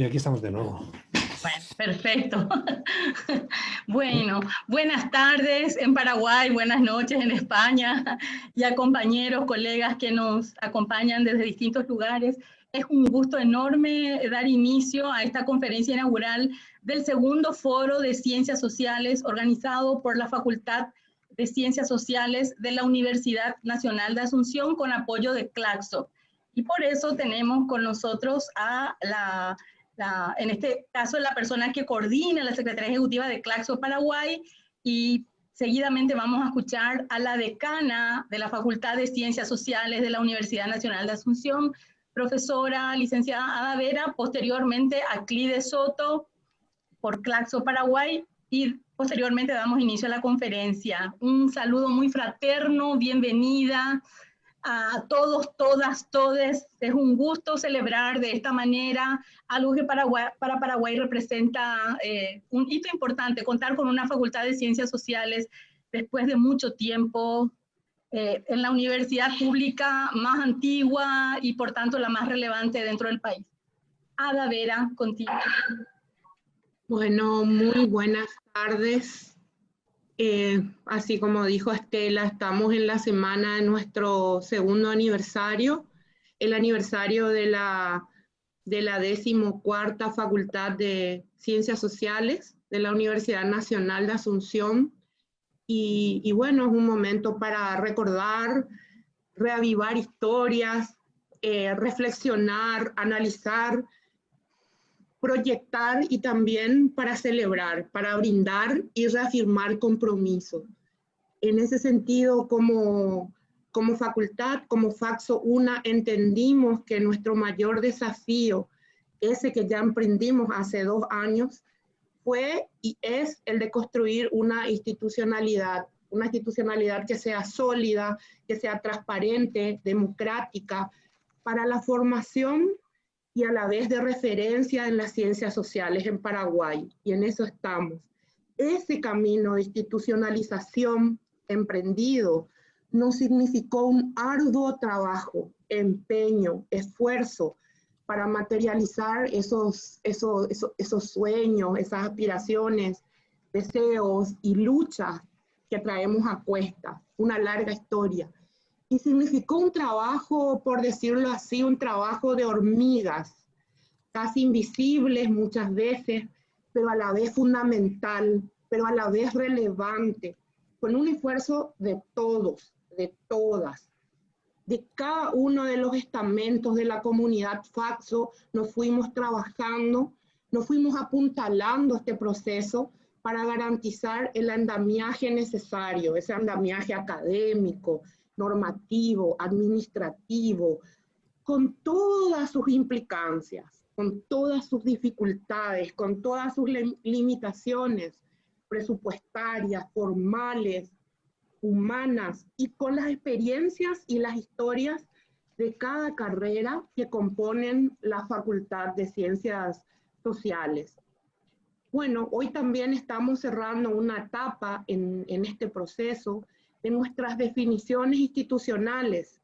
aquí estamos de nuevo. Bueno, perfecto. Bueno, buenas tardes en Paraguay, buenas noches en España y a compañeros, colegas que nos acompañan desde distintos lugares. Es un gusto enorme dar inicio a esta conferencia inaugural del segundo Foro de Ciencias Sociales organizado por la Facultad de Ciencias Sociales de la Universidad Nacional de Asunción con apoyo de Claxo. Y por eso tenemos con nosotros a en este caso, la persona que coordina la Secretaría Ejecutiva de Claxo Paraguay, y seguidamente vamos a escuchar a la decana de la Facultad de Ciencias Sociales de la Universidad Nacional de Asunción, profesora licenciada Ada Vera, posteriormente a Clide Soto por Claxo Paraguay, y posteriormente damos inicio a la conferencia. Un saludo muy fraterno, bienvenida a todos, todas, todes. Es un gusto celebrar de esta manera algo que para Paraguay representa un hito importante, contar con una facultad de ciencias sociales después de mucho tiempo en la universidad pública más antigua y por tanto la más relevante dentro del país. Ada Vera, contigo. Bueno, muy buenas tardes. Así como dijo Estela, estamos en la semana de nuestro segundo aniversario, el aniversario de la 14ª Facultad de Ciencias Sociales de la Universidad Nacional de Asunción. Y bueno, es un momento para recordar, reavivar historias, reflexionar, analizar, proyectar y también para celebrar, para brindar y reafirmar compromiso. En ese sentido, como facultad, como Faxo UNA, entendimos que nuestro mayor desafío, ese que ya emprendimos hace 2 años, fue y es el de construir una institucionalidad que sea sólida, que sea transparente, democrática, para la formación y a la vez de referencia en las ciencias sociales en Paraguay, y en eso estamos. Ese camino de institucionalización emprendido nos significó un arduo trabajo, empeño, esfuerzo para materializar esos sueños, esas aspiraciones, deseos y luchas que traemos a cuesta, una larga historia. Y significó un trabajo, por decirlo así, un trabajo de hormigas, casi invisibles muchas veces, pero a la vez fundamental, pero a la vez relevante, con un esfuerzo de todos, de todas, de cada uno de los estamentos de la comunidad Faxo. Nos fuimos trabajando, nos fuimos apuntalando este proceso para garantizar el andamiaje necesario, ese andamiaje académico, normativo, administrativo, con todas sus implicancias, con todas sus dificultades, con todas sus limitaciones presupuestarias, formales, humanas, y con las experiencias y las historias de cada carrera que componen la Facultad de Ciencias Sociales. Bueno, hoy también estamos cerrando una etapa en este proceso de nuestras definiciones institucionales,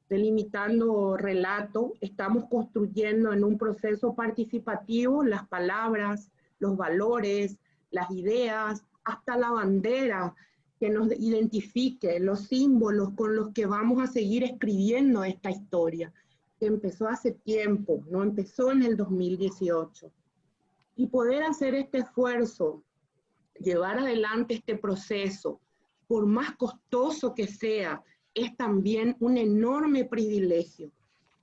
delimitando relato. Estamos construyendo en un proceso participativo las palabras, los valores, las ideas, hasta la bandera que nos identifique, los símbolos con los que vamos a seguir escribiendo esta historia, que empezó hace tiempo, no empezó en el 2018. Y poder hacer este esfuerzo, llevar adelante este proceso, por más costoso que sea, es también un enorme privilegio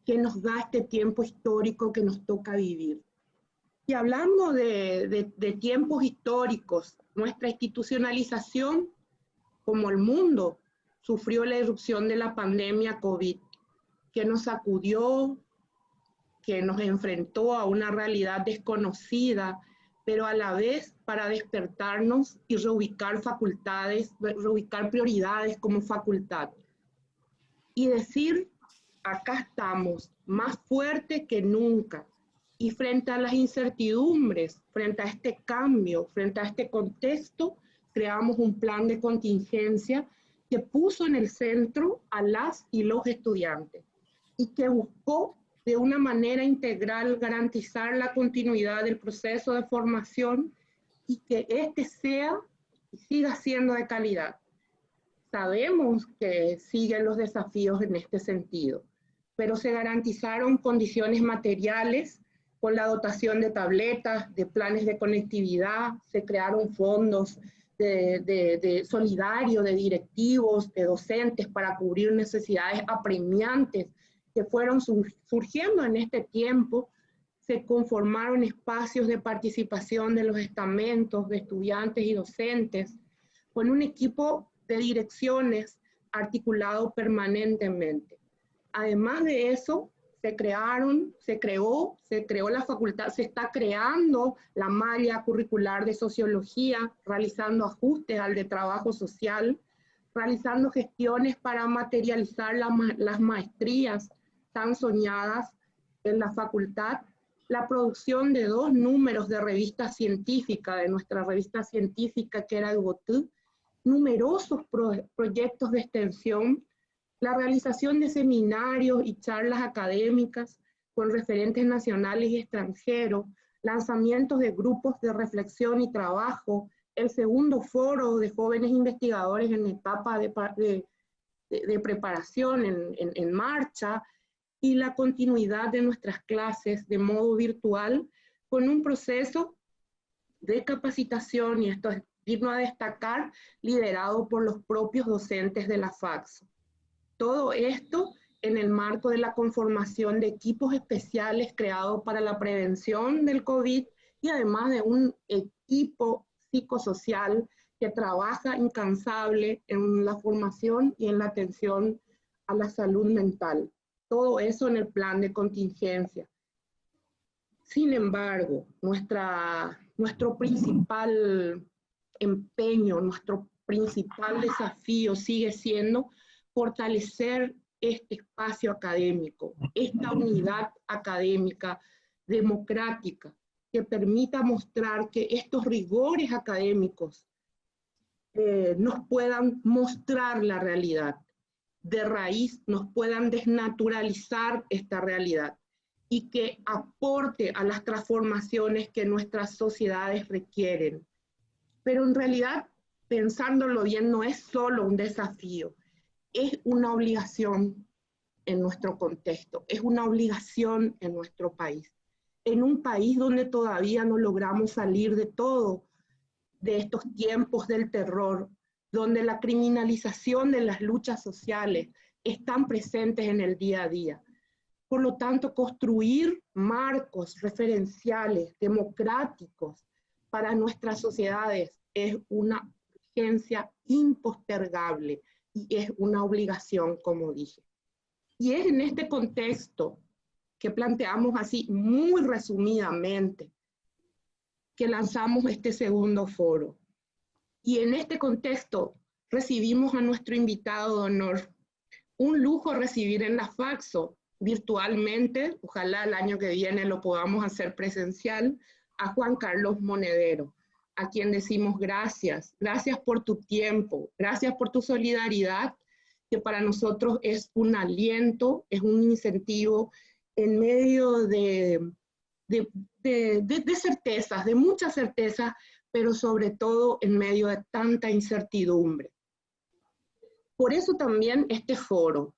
que nos da este tiempo histórico que nos toca vivir. Y hablando de tiempos históricos, nuestra institucionalización, como el mundo, sufrió la irrupción de la pandemia COVID, que nos sacudió, que nos enfrentó a una realidad desconocida, pero a la vez para despertarnos y reubicar facultades, reubicar prioridades como facultad. Y decir, acá estamos, más fuerte que nunca. Y frente a las incertidumbres, frente a este cambio, frente a este contexto, creamos un plan de contingencia que puso en el centro a las y los estudiantes y que buscó de una manera integral garantizar la continuidad del proceso de formación y que este sea y siga siendo de calidad. Sabemos que siguen los desafíos en este sentido, pero se garantizaron condiciones materiales con la dotación de tabletas, de planes de conectividad, se crearon fondos de solidario, de directivos, de docentes para cubrir necesidades apremiantes que fueron surgiendo en este tiempo. Se conformaron espacios de participación de los estamentos, de estudiantes y docentes, con un equipo de direcciones articulado permanentemente. Además de eso, se creó la facultad, se está creando la malla curricular de sociología, realizando ajustes al de trabajo social, realizando gestiones para materializar las maestrías tan soñadas en la facultad, la producción de 2 números de revista científica, de nuestra revista científica que era Ugotú, numerosos proyectos de extensión, la realización de seminarios y charlas académicas con referentes nacionales y extranjeros, lanzamientos de grupos de reflexión y trabajo, el segundo foro de jóvenes investigadores en etapa de preparación en marcha, y la continuidad de nuestras clases de modo virtual con un proceso de capacitación, y esto es digno a destacar, liderado por los propios docentes de la FACSO. Todo esto en el marco de la conformación de equipos especiales creados para la prevención del COVID y además de un equipo psicosocial que trabaja incansable en la formación y en la atención a la salud mental. Todo eso en el plan de contingencia. Sin embargo, nuestro principal empeño, nuestro principal desafío sigue siendo fortalecer este espacio académico, esta unidad académica democrática que permita mostrar que estos rigores académicos nos puedan mostrar la realidad, de raíz nos puedan desnaturalizar esta realidad y que aporte a las transformaciones que nuestras sociedades requieren. Pero en realidad, pensándolo bien, no es solo un desafío, es una obligación en nuestro contexto, es una obligación en nuestro país. En un país donde todavía no logramos salir de todo, de estos tiempos del terror, donde la criminalización de las luchas sociales están presentes en el día a día. Por lo tanto, construir marcos referenciales, democráticos para nuestras sociedades es una urgencia impostergable y es una obligación, como dije. Y es en este contexto que planteamos así muy resumidamente que lanzamos este segundo foro. Y en este contexto recibimos a nuestro invitado de honor. Un lujo recibir en la FACSO virtualmente, ojalá el año que viene lo podamos hacer presencial, a Juan Carlos Monedero, a quien decimos gracias. Gracias por tu tiempo, gracias por tu solidaridad, que para nosotros es un aliento, es un incentivo en medio de certezas, de muchas certezas, pero sobre todo en medio de tanta incertidumbre. Por eso también este foro,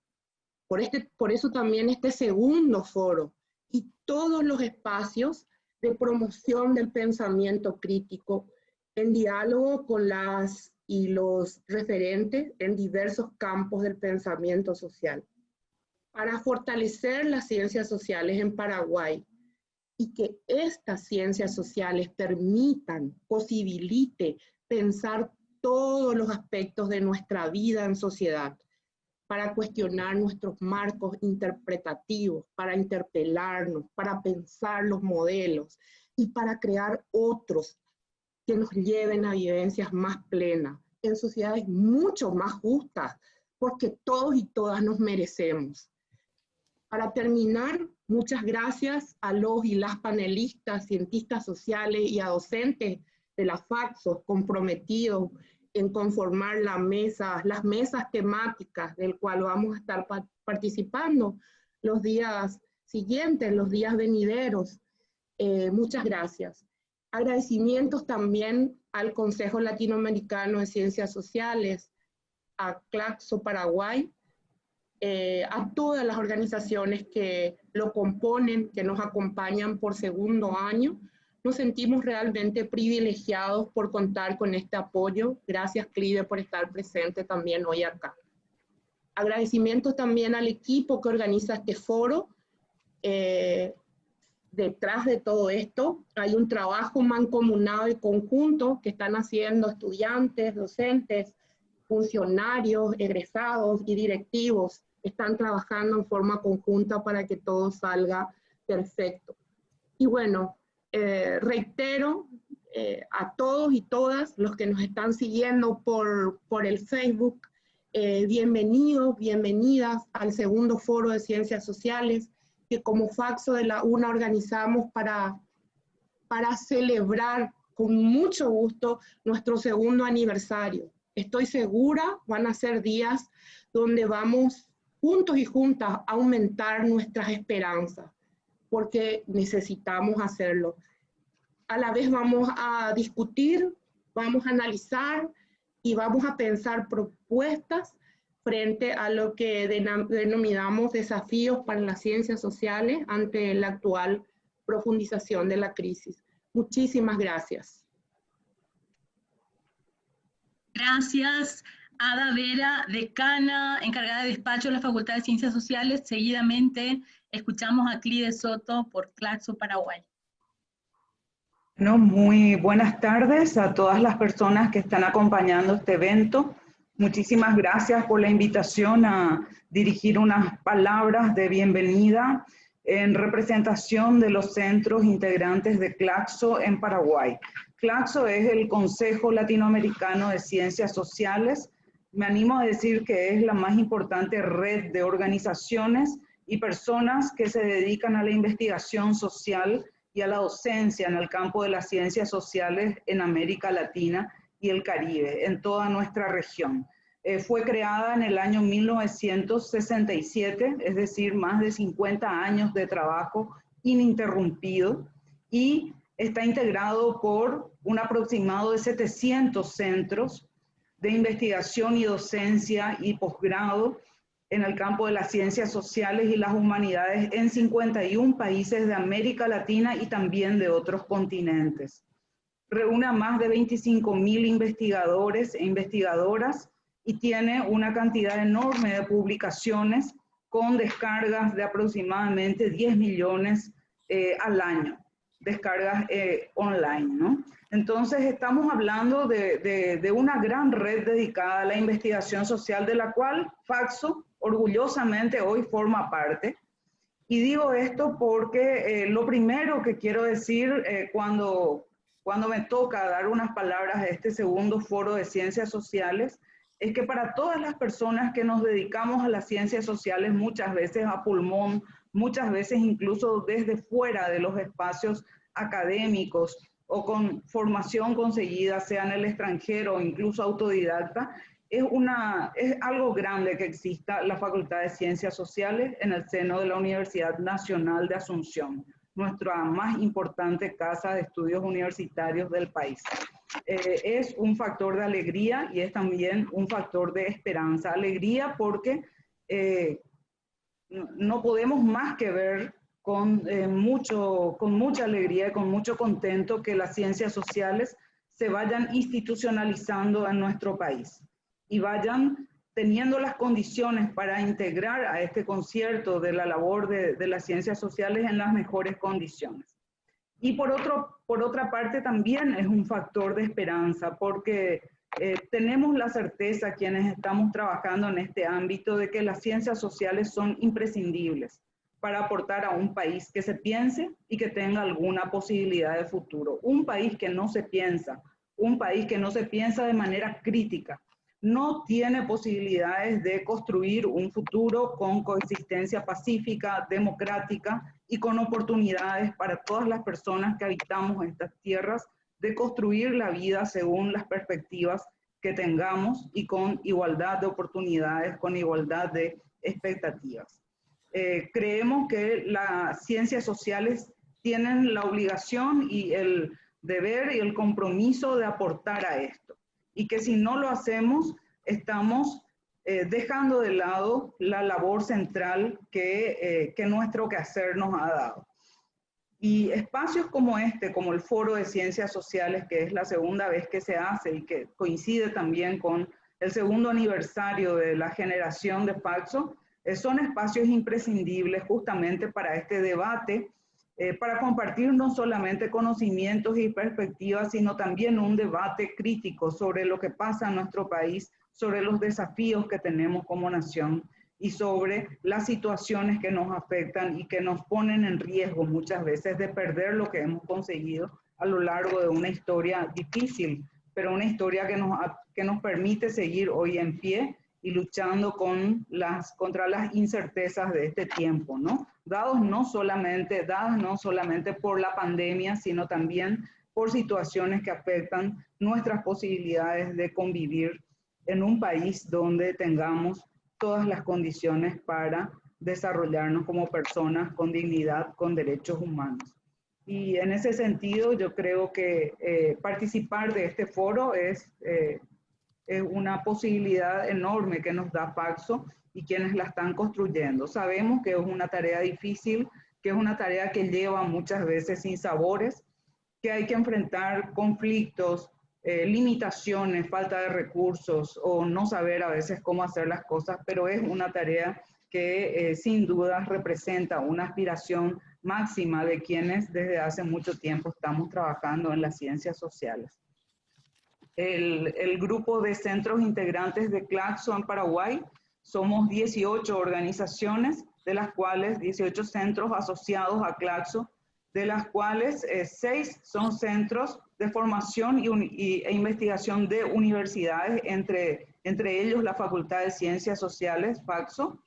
por eso también este segundo foro y todos los espacios de promoción del pensamiento crítico en diálogo con las y los referentes en diversos campos del pensamiento social, para fortalecer las ciencias sociales en Paraguay y que estas ciencias sociales permitan, posibilite pensar todos los aspectos de nuestra vida en sociedad, para cuestionar nuestros marcos interpretativos, para interpelarnos, para pensar los modelos y para crear otros que nos lleven a vivencias más plenas, en sociedades mucho más justas, porque todos y todas nos merecemos. Para terminar, muchas gracias a los y las panelistas, cientistas sociales y a docentes de la FACSO comprometidos en conformar las mesas temáticas del cual vamos a estar participando los días siguientes, los días venideros. Muchas gracias. Agradecimientos también al Consejo Latinoamericano de Ciencias Sociales, a Claxo Paraguay, a todas las organizaciones que lo componen, que nos acompañan por segundo año. Nos sentimos realmente privilegiados por contar con este apoyo. Gracias, CLIDE, por estar presente también hoy acá. Agradecimientos también al equipo que organiza este foro. Detrás de todo esto hay un trabajo mancomunado y conjunto que están haciendo estudiantes, docentes, funcionarios, egresados y directivos. Están trabajando en forma conjunta para que todo salga perfecto. Y bueno, reitero a todos y todas los que nos están siguiendo por el Facebook, bienvenidos, bienvenidas al segundo foro de Ciencias Sociales, que como Faxo de la UNA organizamos para celebrar con mucho gusto nuestro segundo aniversario. Estoy segura, van a ser días donde vamos juntos y juntas a aumentar nuestras esperanzas, porque necesitamos hacerlo. A la vez vamos a discutir, vamos a analizar y vamos a pensar propuestas frente a lo que denominamos desafíos para las ciencias sociales ante la actual profundización de la crisis. Muchísimas gracias. Gracias, Ada Vera, decana, encargada de despacho de la Facultad de Ciencias Sociales. Seguidamente escuchamos a CLIDE Soto por Claxo Paraguay. Bueno, muy buenas tardes a todas las personas que están acompañando este evento. Muchísimas gracias por la invitación a dirigir unas palabras de bienvenida en representación de los centros integrantes de Claxo en Paraguay. Claxo es el Consejo Latinoamericano de Ciencias Sociales. Me animo a decir que es la más importante red de organizaciones y personas que se dedican a la investigación social y a la docencia en el campo de las ciencias sociales en América Latina y el Caribe, en toda nuestra región. Fue creada en el año 1967, es decir, más de 50 años de trabajo ininterrumpido, y está integrado por un aproximado de 700 centros de investigación y docencia y posgrado en el campo de las ciencias sociales y las humanidades en 51 países de América Latina y también de otros continentes. Reúne a más de 25.000 investigadores e investigadoras y tiene una cantidad enorme de publicaciones con descargas de aproximadamente 10 millones al año, descargas online, ¿no? Entonces estamos hablando de una gran red dedicada a la investigación social, de la cual Faxo orgullosamente hoy forma parte. Y digo esto porque lo primero que quiero decir cuando me toca dar unas palabras de este segundo foro de ciencias sociales, es que para todas las personas que nos dedicamos a las ciencias sociales, muchas veces a pulmón, muchas veces incluso desde fuera de los espacios académicos o con formación conseguida, sea en el extranjero o incluso autodidacta, es algo grande que exista la Facultad de Ciencias Sociales en el seno de la Universidad Nacional de Asunción, nuestra más importante casa de estudios universitarios del país. Es un factor de alegría y es también un factor de esperanza. Alegría porque no podemos más que ver con mucha alegría y con mucho contento que las ciencias sociales se vayan institucionalizando en nuestro país y vayan teniendo las condiciones para integrar a este concierto de la labor de las ciencias sociales en las mejores condiciones. Y por otra parte también es un factor de esperanza, porque tenemos la certeza, quienes estamos trabajando en este ámbito, de que las ciencias sociales son imprescindibles para aportar a un país que se piense y que tenga alguna posibilidad de futuro. Un país que no se piensa, un país que no se piensa de manera crítica, no tiene posibilidades de construir un futuro con coexistencia pacífica, democrática y con oportunidades para todas las personas que habitamos estas tierras de construir la vida según las perspectivas que tengamos y con igualdad de oportunidades, con igualdad de expectativas. creemos que las ciencias sociales tienen la obligación y el deber y el compromiso de aportar a esto. Y que si no lo hacemos, estamos dejando de lado la labor central que nuestro quehacer nos ha dado. Y espacios como este, como el Foro de Ciencias Sociales, que es la segunda vez que se hace y que coincide también con el segundo aniversario de la generación de Paxo, son espacios imprescindibles justamente para este debate, para compartir no solamente conocimientos y perspectivas, sino también un debate crítico sobre lo que pasa en nuestro país, sobre los desafíos que tenemos como nación y sobre las situaciones que nos afectan y que nos ponen en riesgo muchas veces de perder lo que hemos conseguido a lo largo de una historia difícil, pero una historia que nos permite seguir hoy en pie y luchando contra las incertezas de este tiempo, ¿no? Dadas no solamente por la pandemia, sino también por situaciones que afectan nuestras posibilidades de convivir en un país donde tengamos todas las condiciones para desarrollarnos como personas con dignidad, con derechos humanos. Y en ese sentido, yo creo que participar de este foro es una posibilidad enorme que nos da Paxo y quienes la están construyendo. Sabemos que es una tarea difícil, que es una tarea que lleva muchas veces sinsabores, que hay que enfrentar conflictos, limitaciones, falta de recursos o no saber a veces cómo hacer las cosas, pero es una tarea que sin duda representa una aspiración máxima de quienes desde hace mucho tiempo estamos trabajando en las ciencias sociales. El grupo de centros integrantes de Claxo en Paraguay, somos 18 organizaciones, de las cuales 18 centros asociados a Claxo, de las cuales 6 son centros de formación e investigación de universidades, entre ellos la Facultad de Ciencias Sociales, Paxo,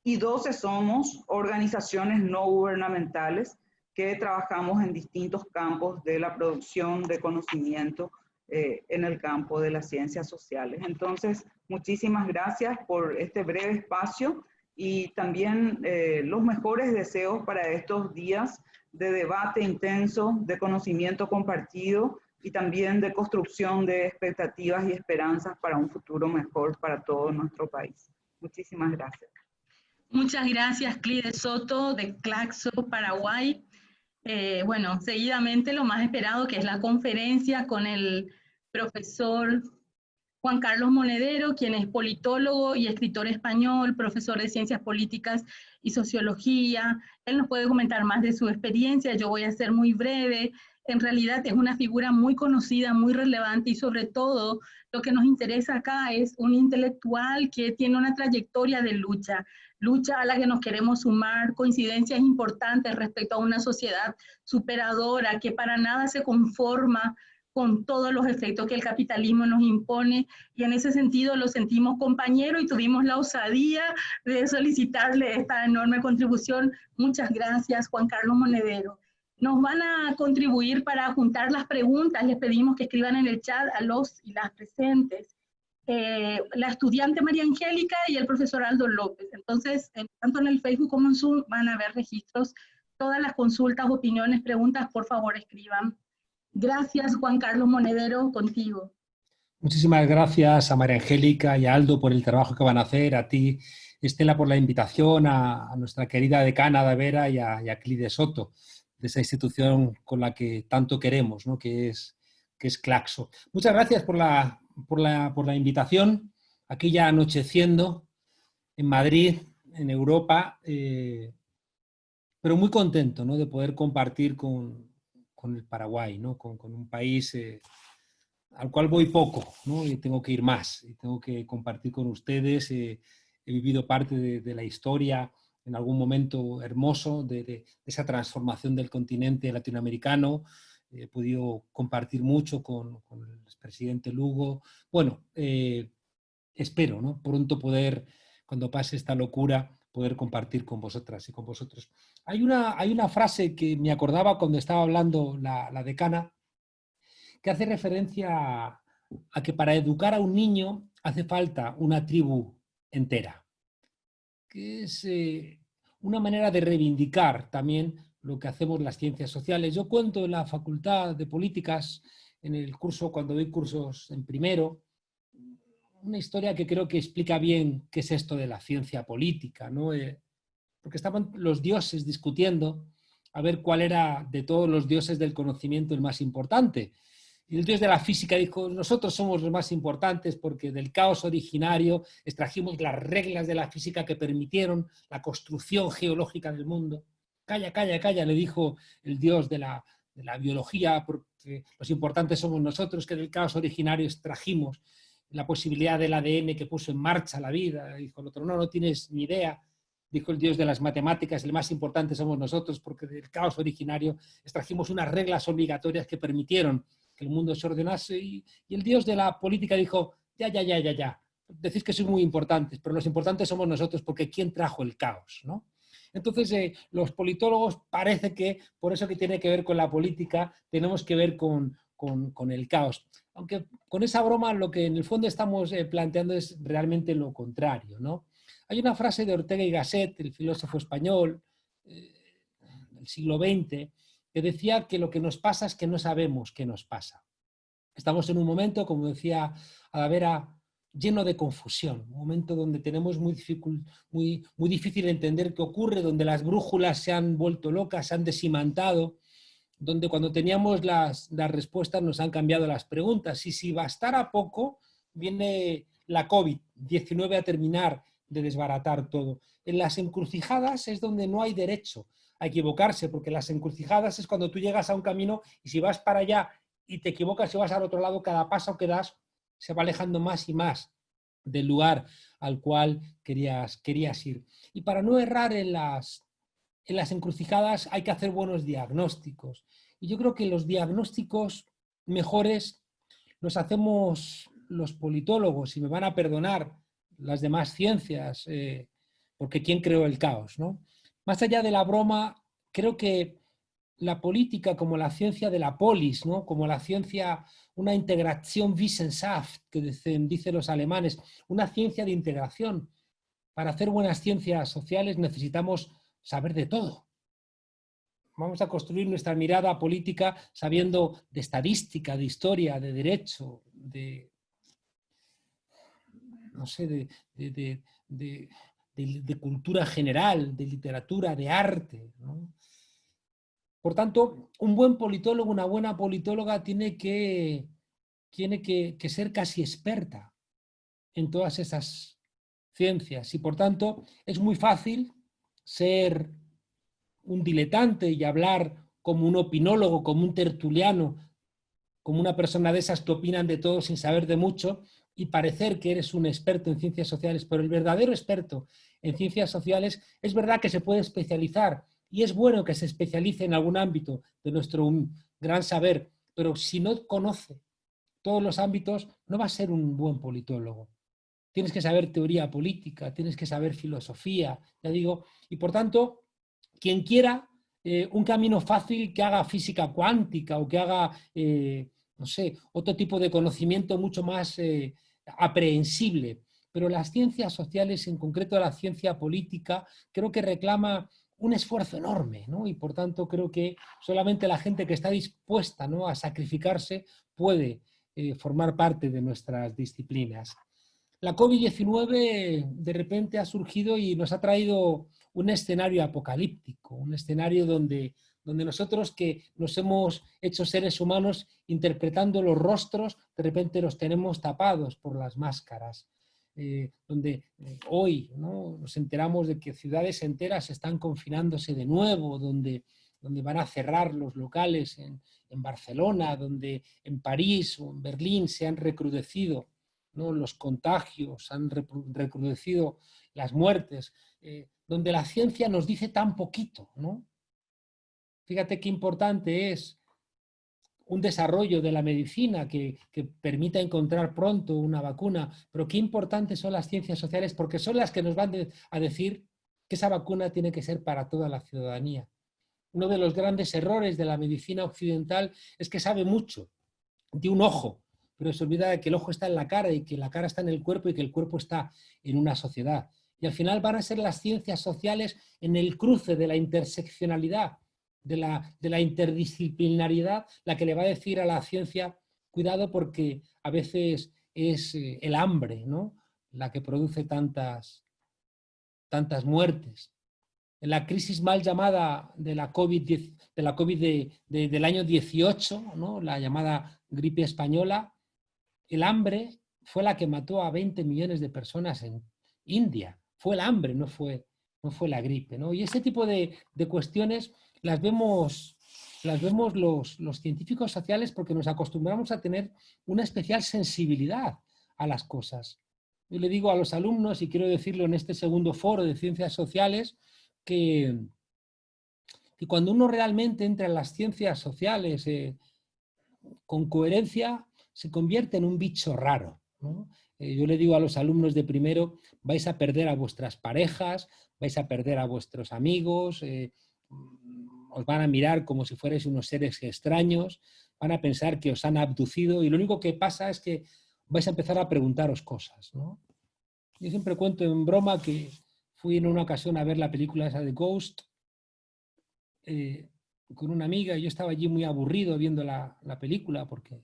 y 12 somos organizaciones no gubernamentales que trabajamos en distintos campos de la producción de conocimiento en el campo de las ciencias sociales. Entonces, muchísimas gracias por este breve espacio y también los mejores deseos para estos días de debate intenso, de conocimiento compartido y también de construcción de expectativas y esperanzas para un futuro mejor para todo nuestro país. Muchísimas gracias. Muchas gracias, Clide Soto, de Claxo, Paraguay. Bueno, seguidamente lo más esperado, que es la conferencia con el profesor Juan Carlos Monedero, quien es politólogo y escritor español, profesor de Ciencias Políticas y Sociología. Él nos puede comentar más de su experiencia, yo voy a ser muy breve. En realidad es una figura muy conocida, muy relevante y sobre todo lo que nos interesa acá es un intelectual que tiene una trayectoria de lucha a la que nos queremos sumar, coincidencias importantes respecto a una sociedad superadora que para nada se conforma con todos los efectos que el capitalismo nos impone, y en ese sentido lo sentimos compañero y tuvimos la osadía de solicitarle esta enorme contribución. Muchas gracias, Juan Carlos Monedero. Nos van a contribuir para juntar las preguntas, les pedimos que escriban en el chat a los y las presentes. La estudiante María Angélica y el profesor Aldo López. Entonces, tanto en el Facebook como en Zoom van a haber registros. Todas las consultas, opiniones, preguntas, por favor escriban. Gracias, Juan Carlos Monedero, contigo. Muchísimas gracias a María Angélica y a Aldo por el trabajo que van a hacer, a ti, Estela, por la invitación, a nuestra querida decana Ada Vera y a Clide Soto, de esa institución con la que tanto queremos, ¿no? que es Claxo. Muchas gracias por la invitación, aquí ya anocheciendo en Madrid, en Europa, pero muy contento, ¿no? de poder compartir con el Paraguay, ¿no? con un país al cual voy poco, ¿no? y tengo que ir más, y tengo que compartir con ustedes. He vivido parte de la historia en algún momento hermoso de esa transformación del continente latinoamericano. He podido compartir mucho con el expresidente Lugo. Bueno, espero, ¿no? pronto poder, cuando pase esta locura, poder compartir con vosotras y con vosotros. Hay una frase que me acordaba cuando estaba hablando la decana, que hace referencia a que para educar a un niño hace falta una tribu entera, que es una manera de reivindicar también lo que hacemos las ciencias sociales. Yo cuento en la Facultad de Políticas, en el curso, cuando doy cursos en primero, una historia que creo que explica bien qué es esto de la ciencia política, ¿no? Porque estaban los dioses discutiendo a ver cuál era de todos los dioses del conocimiento el más importante. Y el dios de la física dijo, nosotros somos los más importantes porque del caos originario extrajimos las reglas de la física que permitieron la construcción geológica del mundo. Calla, calla, calla, le dijo el dios de la biología, porque los importantes somos nosotros, que del caos originario extrajimos la posibilidad del ADN que puso en marcha la vida. Dijo el otro, no, no tienes ni idea. Dijo el dios de las matemáticas, el más importante somos nosotros, porque del caos originario extrajimos unas reglas obligatorias que permitieron que el mundo se ordenase. Y el dios de la política dijo, ya. Decís que sois muy importantes, pero los importantes somos nosotros, porque ¿quién trajo el caos? ¿No? Entonces, los politólogos parece que, por eso que tiene que ver con la política, tenemos que ver con el caos. Aunque con esa broma lo que en el fondo estamos planteando es realmente lo contrario, ¿no? Hay una frase de Ortega y Gasset, el filósofo español del siglo XX, que decía que lo que nos pasa es que no sabemos qué nos pasa. Estamos en un momento, como decía Adavera, lleno de confusión, un momento donde tenemos muy difícil entender qué ocurre, donde las brújulas se han vuelto locas, se han desimantado, donde cuando teníamos las respuestas nos han cambiado las preguntas. Y si bastara poco, viene la COVID-19 a terminar de desbaratar todo. En las encrucijadas es donde no hay derecho a equivocarse, porque las encrucijadas es cuando tú llegas a un camino y si vas para allá y te equivocas y vas al otro lado, cada paso que das se va alejando más y más del lugar al cual querías ir. Y para no errar en las encrucijadas hay que hacer buenos diagnósticos. Y yo creo que los diagnósticos mejores los hacemos los politólogos, y me van a perdonar las demás ciencias, porque ¿quién creó el caos? ¿No? Más allá de la broma, creo que la política como la ciencia de la polis, ¿no? Como la ciencia, una integración Wissenschaft, que dicen los alemanes, una ciencia de integración. Para hacer buenas ciencias sociales necesitamos saber de todo. Vamos a construir nuestra mirada política sabiendo de estadística, de historia, de derecho, de cultura general, de literatura, de arte, ¿no? Por tanto, un buen politólogo, una buena politóloga tiene que ser casi experta en todas esas ciencias. Y por tanto, es muy fácil ser un diletante y hablar como un opinólogo, como un tertuliano, como una persona de esas que opinan de todo sin saber de mucho y parecer que eres un experto en ciencias sociales. Pero el verdadero experto en ciencias sociales es verdad que se puede especializar y es bueno que se especialice en algún ámbito de nuestro gran saber, pero si no conoce todos los ámbitos no va a ser un buen politólogo. Tienes que saber teoría política, tienes que saber filosofía, ya digo, y por tanto, quien quiera un camino fácil, que haga física cuántica o que haga, no sé, otro tipo de conocimiento mucho más aprehensible. Pero las ciencias sociales, en concreto la ciencia política, creo que reclama un esfuerzo enorme, ¿no? Y por tanto creo que solamente la gente que está dispuesta, ¿no?, a sacrificarse puede formar parte de nuestras disciplinas. La COVID-19 de repente ha surgido y nos ha traído un escenario apocalíptico, un escenario donde nosotros que nos hemos hecho seres humanos interpretando los rostros, de repente los tenemos tapados por las máscaras. Donde hoy, ¿no?, nos enteramos de que ciudades enteras están confinándose de nuevo, donde van a cerrar los locales en Barcelona, donde en París o en Berlín se han recrudecido, ¿no?, los contagios, han recrudecido las muertes, donde la ciencia nos dice tan poquito, ¿no? Fíjate qué importante es un desarrollo de la medicina que permita encontrar pronto una vacuna, pero qué importantes son las ciencias sociales porque son las que nos van a decir que esa vacuna tiene que ser para toda la ciudadanía. Uno de los grandes errores de la medicina occidental es que sabe mucho de un ojo, pero se olvida de que el ojo está en la cara y que la cara está en el cuerpo y que el cuerpo está en una sociedad. Y al final van a ser las ciencias sociales en el cruce de la interseccionalidad, de la interdisciplinariedad, la que le va a decir a la ciencia, cuidado porque a veces es el hambre, ¿no?, la que produce tantas muertes. En la crisis mal llamada de la COVID, del año 18, ¿no?, la llamada gripe española, el hambre fue la que mató a 20 millones de personas en India. Fue el hambre, no fue la gripe, ¿no? Y ese tipo de cuestiones las vemos los científicos sociales porque nos acostumbramos a tener una especial sensibilidad a las cosas. Yo le digo a los alumnos, y quiero decirlo en este segundo foro de ciencias sociales, que cuando uno realmente entra en las ciencias sociales con coherencia, se convierte en un bicho raro, ¿no? Yo le digo a los alumnos de primero, vais a perder a vuestras parejas, vais a perder a vuestros amigos, os van a mirar como si fuerais unos seres extraños, van a pensar que os han abducido y lo único que pasa es que vais a empezar a preguntaros cosas, ¿no? Yo siempre cuento en broma que fui en una ocasión a ver la película esa de Ghost con una amiga y yo estaba allí muy aburrido viendo la película porque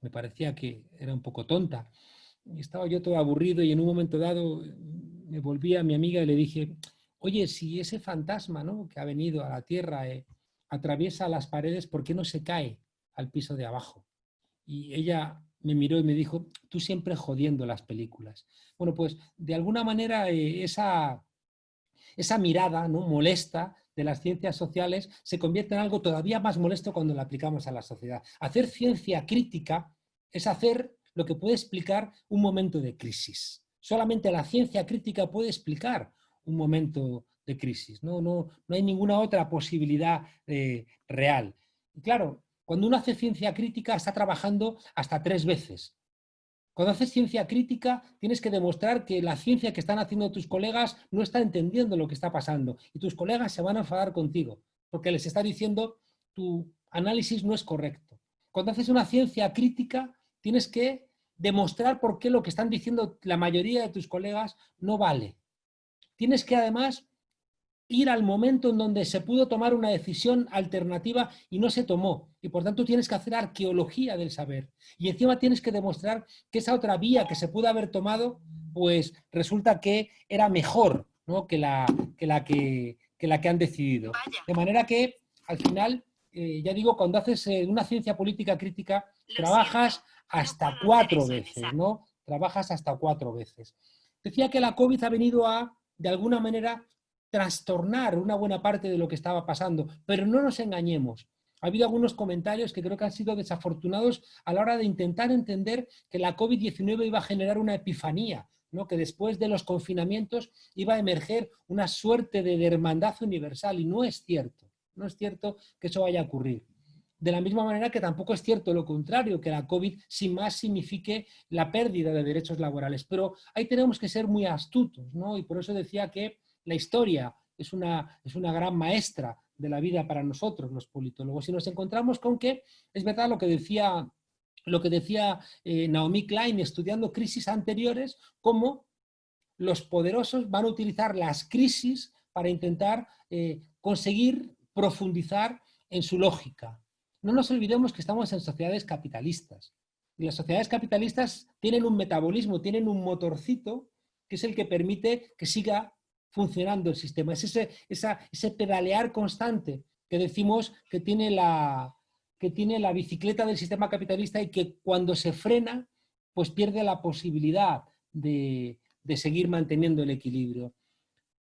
me parecía que era un poco tonta. Y estaba yo todo aburrido y en un momento dado me volví a mi amiga y le dije, oye, si ese fantasma, ¿no?, que ha venido a la Tierra atraviesa las paredes, ¿por qué no se cae al piso de abajo? Y ella me miró y me dijo, tú siempre jodiendo las películas. Bueno, pues de alguna manera esa mirada, ¿no?, molesta de las ciencias sociales se convierte en algo todavía más molesto cuando la aplicamos a la sociedad. Hacer ciencia crítica es hacer lo que puede explicar un momento de crisis. Solamente la ciencia crítica puede explicar un momento de crisis. No hay ninguna otra posibilidad real. Y claro, cuando uno hace ciencia crítica está trabajando hasta 3 veces. Cuando haces ciencia crítica tienes que demostrar que la ciencia que están haciendo tus colegas no está entendiendo lo que está pasando y tus colegas se van a enfadar contigo porque les está diciendo tu análisis no es correcto. Cuando haces una ciencia crítica tienes que demostrar por qué lo que están diciendo la mayoría de tus colegas no vale. Tienes que además ir al momento en donde se pudo tomar una decisión alternativa y no se tomó. Y por tanto tienes que hacer arqueología del saber. Y encima tienes que demostrar que esa otra vía que se pudo haber tomado, pues resulta que era mejor, ¿no?, que la que han decidido. De manera que, al final, ya digo, cuando haces una ciencia política crítica, trabajas hasta 4 veces, ¿no? Trabajas hasta 4 veces. Decía que la COVID ha venido a, de alguna manera, trastornar una buena parte de lo que estaba pasando, pero no nos engañemos. Ha habido algunos comentarios que creo que han sido desafortunados a la hora de intentar entender que la COVID-19 iba a generar una epifanía, ¿no?, que después de los confinamientos iba a emerger una suerte de hermandad universal, y no es cierto, no es cierto que eso vaya a ocurrir. De la misma manera que tampoco es cierto lo contrario, que la COVID sin más signifique la pérdida de derechos laborales, pero ahí tenemos que ser muy astutos, ¿no? Y por eso decía que la historia es una gran maestra de la vida para nosotros, los politólogos. Y nos encontramos con que, es verdad lo que decía Naomi Klein, estudiando crisis anteriores, cómo los poderosos van a utilizar las crisis para intentar conseguir profundizar en su lógica. No nos olvidemos que estamos en sociedades capitalistas. Y las sociedades capitalistas tienen un metabolismo, tienen un motorcito que es el que permite que siga funcionando el sistema. Es ese pedalear constante que decimos que tiene la bicicleta del sistema capitalista y que cuando se frena, pues pierde la posibilidad de seguir manteniendo el equilibrio.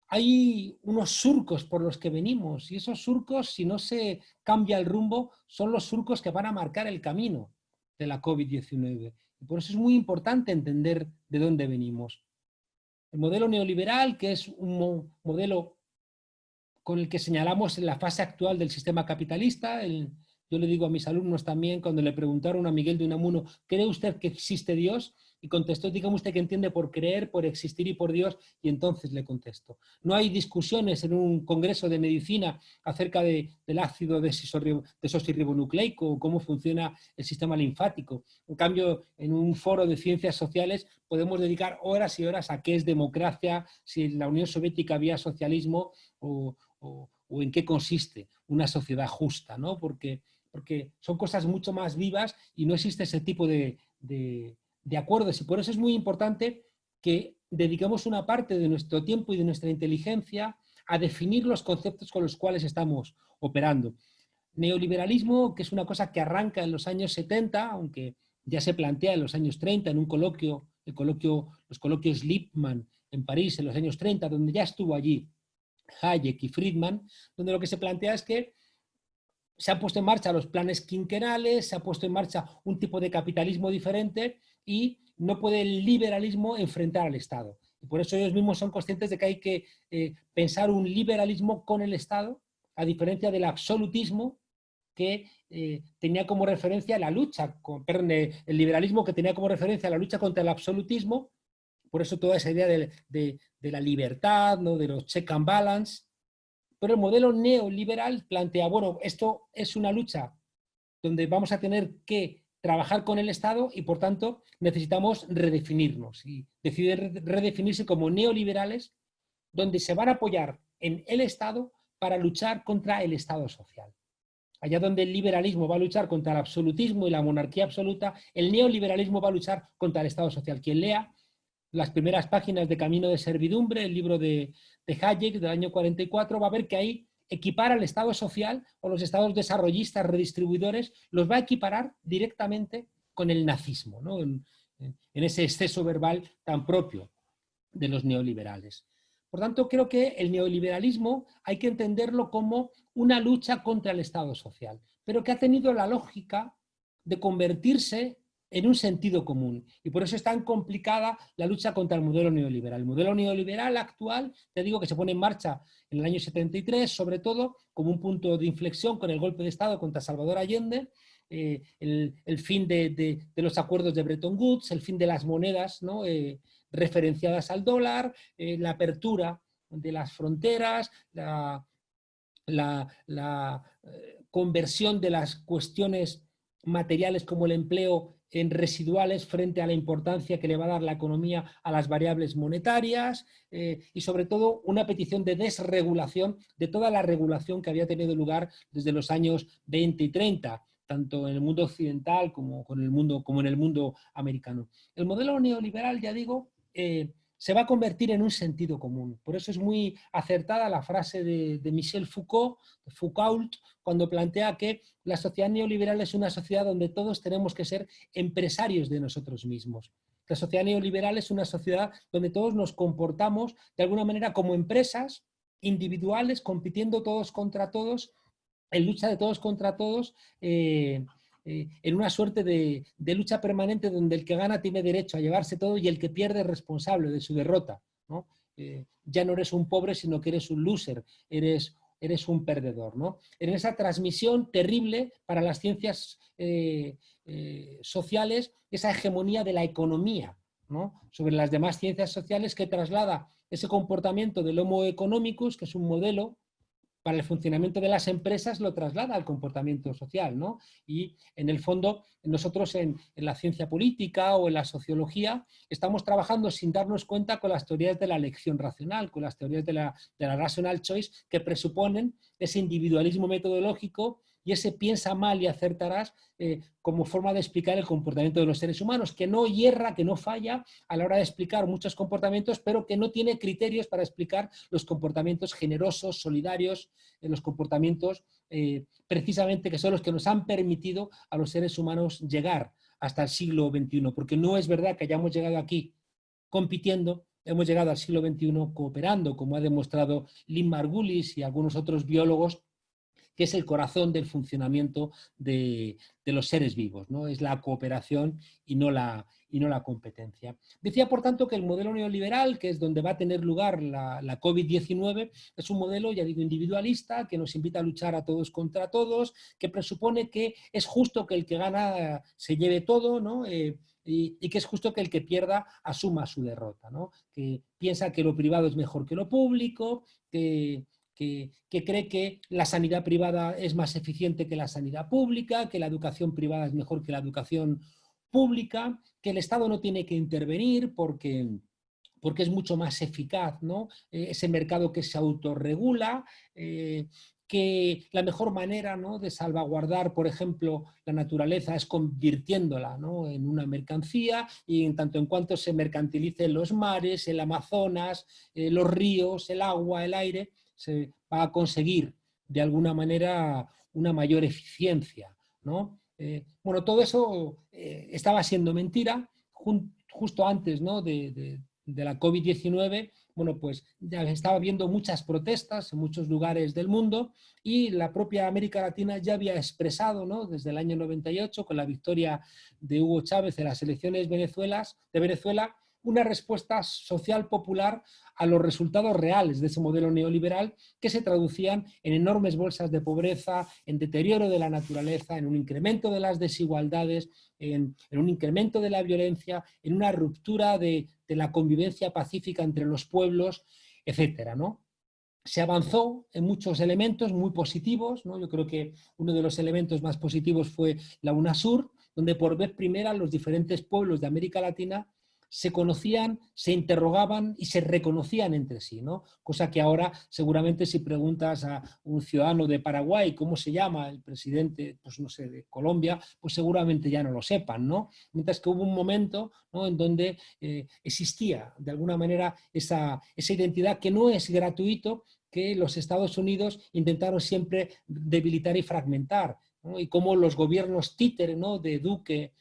Hay unos surcos por los que venimos y esos surcos, si no se cambia el rumbo, son los surcos que van a marcar el camino de la COVID-19. Y por eso es muy importante entender de dónde venimos. El modelo neoliberal, que es un modelo con el que señalamos en la fase actual del sistema capitalista, el Yo le digo a mis alumnos también, cuando le preguntaron a Miguel de Unamuno, ¿cree usted que existe Dios? Y contestó, dígame usted qué entiende por creer, por existir y por Dios, y entonces le contesto. No hay discusiones en un congreso de medicina acerca del ácido desoxirribonucleico o cómo funciona el sistema linfático. En cambio, en un foro de ciencias sociales podemos dedicar horas y horas a qué es democracia, si en la Unión Soviética había socialismo o en qué consiste una sociedad justa, ¿no? Porque son cosas mucho más vivas y no existe ese tipo de acuerdos, y por eso es muy importante que dediquemos una parte de nuestro tiempo y de nuestra inteligencia a definir los conceptos con los cuales estamos operando. Neoliberalismo, que es una cosa que arranca en los años 70, aunque ya se plantea en los años 30 en un coloquio, los coloquios Lippmann en París en los años 30, donde ya estuvo allí Hayek y Friedman, donde lo que se plantea es que se han puesto en marcha los planes quinquenales, se ha puesto en marcha un tipo de capitalismo diferente y no puede el liberalismo enfrentar al Estado. Y por eso ellos mismos son conscientes de que hay que pensar un liberalismo con el Estado, a diferencia del absolutismo que tenía como referencia la lucha, el liberalismo que tenía como referencia la lucha contra el absolutismo. Por eso toda esa idea de la libertad, ¿no? De los check and balance. Pero el modelo neoliberal plantea, bueno, esto es una lucha donde vamos a tener que trabajar con el Estado y, por tanto, necesitamos redefinirnos. Y deciden redefinirse como neoliberales, donde se van a apoyar en el Estado para luchar contra el Estado social. Allá donde el liberalismo va a luchar contra el absolutismo y la monarquía absoluta, el neoliberalismo va a luchar contra el Estado social. Quien lea las primeras páginas de Camino de Servidumbre, el libro de Hayek del año 44, va a ver que ahí equipara al Estado social o los estados desarrollistas redistribuidores, los va a equiparar directamente con el nazismo, ¿no? en ese exceso verbal tan propio de los neoliberales. Por tanto, creo que el neoliberalismo hay que entenderlo como una lucha contra el Estado social, pero que ha tenido la lógica de convertirse en un sentido común. Y por eso es tan complicada la lucha contra el modelo neoliberal. El modelo neoliberal actual, te digo que se pone en marcha en el año 73, sobre todo como un punto de inflexión con el golpe de Estado contra Salvador Allende, el fin de los acuerdos de Bretton Woods, el fin de las monedas, ¿no? Referenciadas al dólar, la apertura de las fronteras, la conversión de las cuestiones materiales como el empleo en residuales frente a la importancia que le va a dar la economía a las variables monetarias y sobre todo una petición de desregulación de toda la regulación que había tenido lugar desde los años 20 y 30, tanto en el mundo occidental como en el mundo americano. El modelo neoliberal, ya digo, se va a convertir en un sentido común. Por eso es muy acertada la frase de Michel Foucault, cuando plantea que la sociedad neoliberal es una sociedad donde todos tenemos que ser empresarios de nosotros mismos. La sociedad neoliberal es una sociedad donde todos nos comportamos de alguna manera como empresas individuales, compitiendo todos contra todos, en lucha de todos contra todos, en una suerte de lucha permanente donde el que gana tiene derecho a llevarse todo y el que pierde es responsable de su derrota, ¿no? Ya no eres un pobre, sino que eres un loser, eres un perdedor, ¿no? En esa transmisión terrible para las ciencias sociales, esa hegemonía de la economía, ¿no? Sobre las demás ciencias sociales, que traslada ese comportamiento del Homo economicus, que es un modelo para el funcionamiento de las empresas, lo traslada al comportamiento social, ¿no? Y en el fondo, nosotros en la ciencia política o en la sociología estamos trabajando sin darnos cuenta con las teorías de la elección racional, con las teorías de la rational choice, que presuponen ese individualismo metodológico y ese piensa mal y acertarás como forma de explicar el comportamiento de los seres humanos, que no hierra, que no falla a la hora de explicar muchos comportamientos, pero que no tiene criterios para explicar los comportamientos generosos, solidarios, los comportamientos precisamente que son los que nos han permitido a los seres humanos llegar hasta el siglo XXI, porque no es verdad que hayamos llegado aquí compitiendo, hemos llegado al siglo XXI cooperando, como ha demostrado Lynn Margulis y algunos otros biólogos que es el corazón del funcionamiento de los seres vivos, ¿no? Es la cooperación y no la competencia. Decía, por tanto, que el modelo neoliberal, que es donde va a tener lugar la COVID-19, es un modelo, ya digo, individualista, que nos invita a luchar a todos contra todos, que presupone que es justo que el que gana se lleve todo, ¿no? Y que es justo que el que pierda asuma su derrota, ¿no? Que piensa que lo privado es mejor que lo público, que cree que la sanidad privada es más eficiente que la sanidad pública, que la educación privada es mejor que la educación pública, que el Estado no tiene que intervenir porque es mucho más eficaz, ¿no? Ese mercado que se autorregula, que la mejor manera, ¿no?, de salvaguardar, por ejemplo, la naturaleza es convirtiéndola, ¿no?, en una mercancía, y en tanto en cuanto se mercantilicen los mares, el Amazonas, los ríos, el agua, el aire, se va a conseguir de alguna manera una mayor eficiencia, ¿no? Bueno, todo eso estaba siendo mentira justo antes, ¿no?, de la COVID-19. Bueno, pues ya estaba habiendo muchas protestas en muchos lugares del mundo, y la propia América Latina ya había expresado, ¿no?, desde el año 98, con la victoria de Hugo Chávez en las elecciones de Venezuela, una respuesta social popular a los resultados reales de ese modelo neoliberal, que se traducían en enormes bolsas de pobreza, en deterioro de la naturaleza, en un incremento de las desigualdades, en un incremento de la violencia, en una ruptura de la convivencia pacífica entre los pueblos, etcétera, ¿no? Se avanzó en muchos elementos muy positivos, ¿no? Yo creo que uno de los elementos más positivos fue la UNASUR, donde por vez primera los diferentes pueblos de América Latina se conocían, se interrogaban y se reconocían entre sí, ¿no? Cosa que ahora seguramente si preguntas a un ciudadano de Paraguay cómo se llama el presidente, pues no sé, de Colombia, pues seguramente ya no lo sepan, ¿no? Mientras que hubo un momento, ¿no?, en donde existía de alguna manera esa identidad, que no es gratuito, que los Estados Unidos intentaron siempre debilitar y fragmentar, ¿no? Y cómo los gobiernos títere, ¿no?, de Duque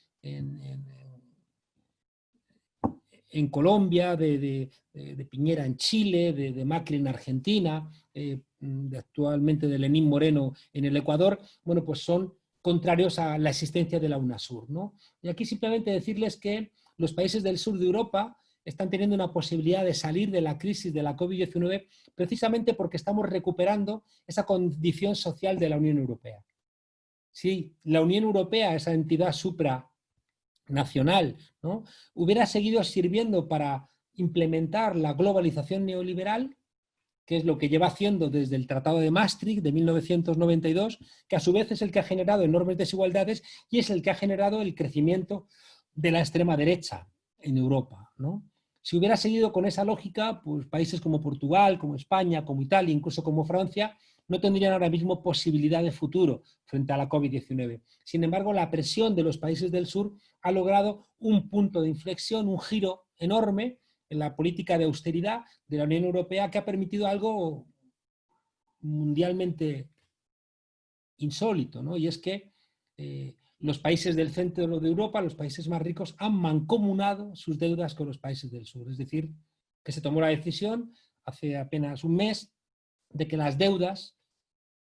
en Colombia, de Piñera en Chile, de Macri en Argentina, actualmente de Lenín Moreno en el Ecuador, bueno, pues son contrarios a la existencia de la UNASUR, ¿no? Y aquí simplemente decirles que los países del sur de Europa están teniendo una posibilidad de salir de la crisis de la COVID-19 precisamente porque estamos recuperando esa condición social de la Unión Europea. Sí, la Unión Europea, esa entidad supranacional, ¿no?, hubiera seguido sirviendo para implementar la globalización neoliberal, que es lo que lleva haciendo desde el Tratado de Maastricht de 1992, que a su vez es el que ha generado enormes desigualdades y es el que ha generado el crecimiento de la extrema derecha en Europa, ¿no? Si hubiera seguido con esa lógica, pues países como Portugal, como España, como Italia, incluso como Francia, no tendrían ahora mismo posibilidad de futuro frente a la COVID-19. Sin embargo, la presión de los países del sur ha logrado un punto de inflexión, un giro enorme en la política de austeridad de la Unión Europea, que ha permitido algo mundialmente insólito, ¿no? Y es que los países del centro de Europa, los países más ricos, han mancomunado sus deudas con los países del sur. Es decir, que se tomó la decisión hace apenas un mes de que las deudas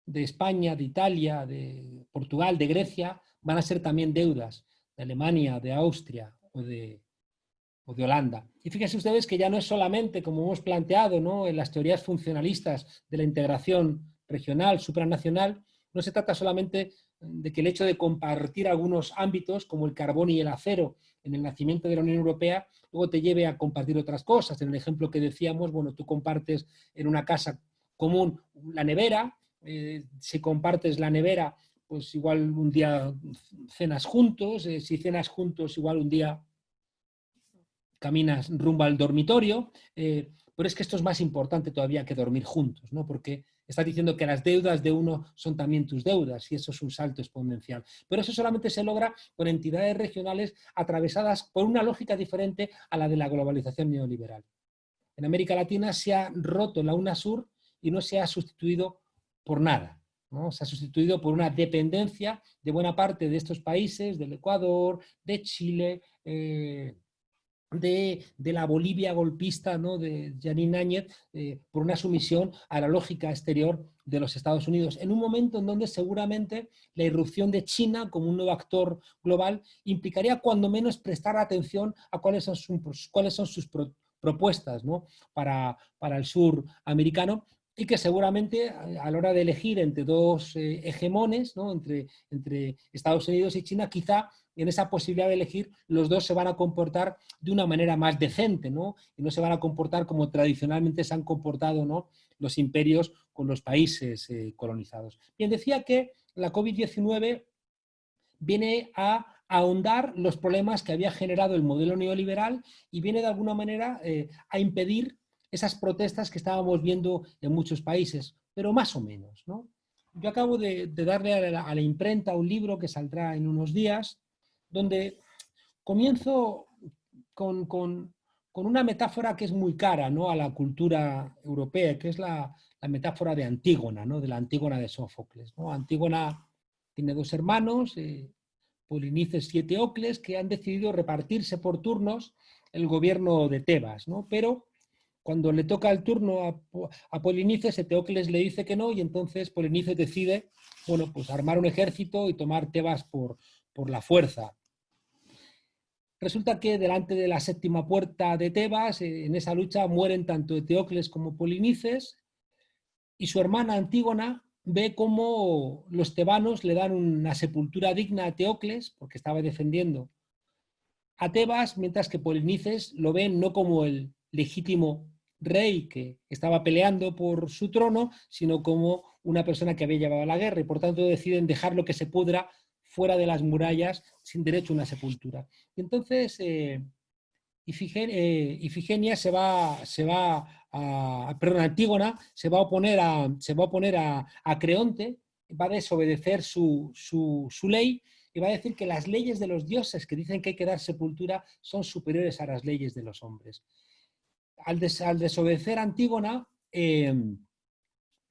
de España, de Italia, de Portugal, de Grecia, van a ser también deudas de Alemania, de Austria o de Holanda. Y fíjense ustedes que ya no es solamente, como hemos planteado, ¿no?, en las teorías funcionalistas de la integración regional, supranacional, no se trata solamente de que el hecho de compartir algunos ámbitos, como el carbón y el acero, en el nacimiento de la Unión Europea, luego te lleve a compartir otras cosas. En el ejemplo que decíamos, bueno, tú compartes en una casa común la nevera, si compartes la nevera, pues igual un día cenas juntos, si cenas juntos, igual un día caminas rumbo al dormitorio, pero es que esto es más importante todavía que dormir juntos, ¿no? Porque estás diciendo que las deudas de uno son también tus deudas, y eso es un salto exponencial. Pero eso solamente se logra con entidades regionales atravesadas por una lógica diferente a la de la globalización neoliberal. En América Latina se ha roto la UNASUR y no se ha sustituido por nada, ¿no? Se ha sustituido por una dependencia de buena parte de estos países, del Ecuador, de Chile, de la Bolivia golpista, ¿no?, de Jeanine Áñez, por una sumisión a la lógica exterior de los Estados Unidos, en un momento en donde seguramente la irrupción de China como un nuevo actor global implicaría cuando menos prestar atención a cuáles son sus propuestas, ¿no?, para el sur americano, y que seguramente a la hora de elegir entre dos hegemones, ¿no?, entre Estados Unidos y China, quizá en esa posibilidad de elegir los dos se van a comportar de una manera más decente, ¿no?, y no se van a comportar como tradicionalmente se han comportado, ¿no?, los imperios con los países colonizados. Bien, decía que la COVID-19 viene a ahondar los problemas que había generado el modelo neoliberal y viene de alguna manera a impedir esas protestas que estábamos viendo en muchos países, pero más o menos, ¿no? Yo acabo de darle a la imprenta un libro que saldrá en unos días, donde comienzo con una metáfora que es muy cara, ¿no?, a la cultura europea, que es la metáfora de Antígona, ¿no?, de la Antígona de Sófocles, ¿no? Antígona tiene dos hermanos, Polinices y Eteocles, que han decidido repartirse por turnos el gobierno de Tebas, ¿no? Pero cuando le toca el turno a Polinices, Eteocles le dice que no, y entonces Polinices decide, bueno, pues armar un ejército y tomar Tebas por la fuerza. Resulta que delante de la séptima puerta de Tebas, en esa lucha, mueren tanto Eteocles como Polinices, y su hermana Antígona ve cómo los tebanos le dan una sepultura digna a Eteocles, porque estaba defendiendo a Tebas, mientras que Polinices lo ven no como el legítimo rey que estaba peleando por su trono, sino como una persona que había llevado a la guerra, y por tanto deciden dejarlo que se pudra fuera de las murallas sin derecho a una sepultura. Y entonces Ifigenia Antígona se va a oponer a Creonte, va a desobedecer su ley y va a decir que las leyes de los dioses que dicen que hay que dar sepultura son superiores a las leyes de los hombres. Al desobedecer a Antígona,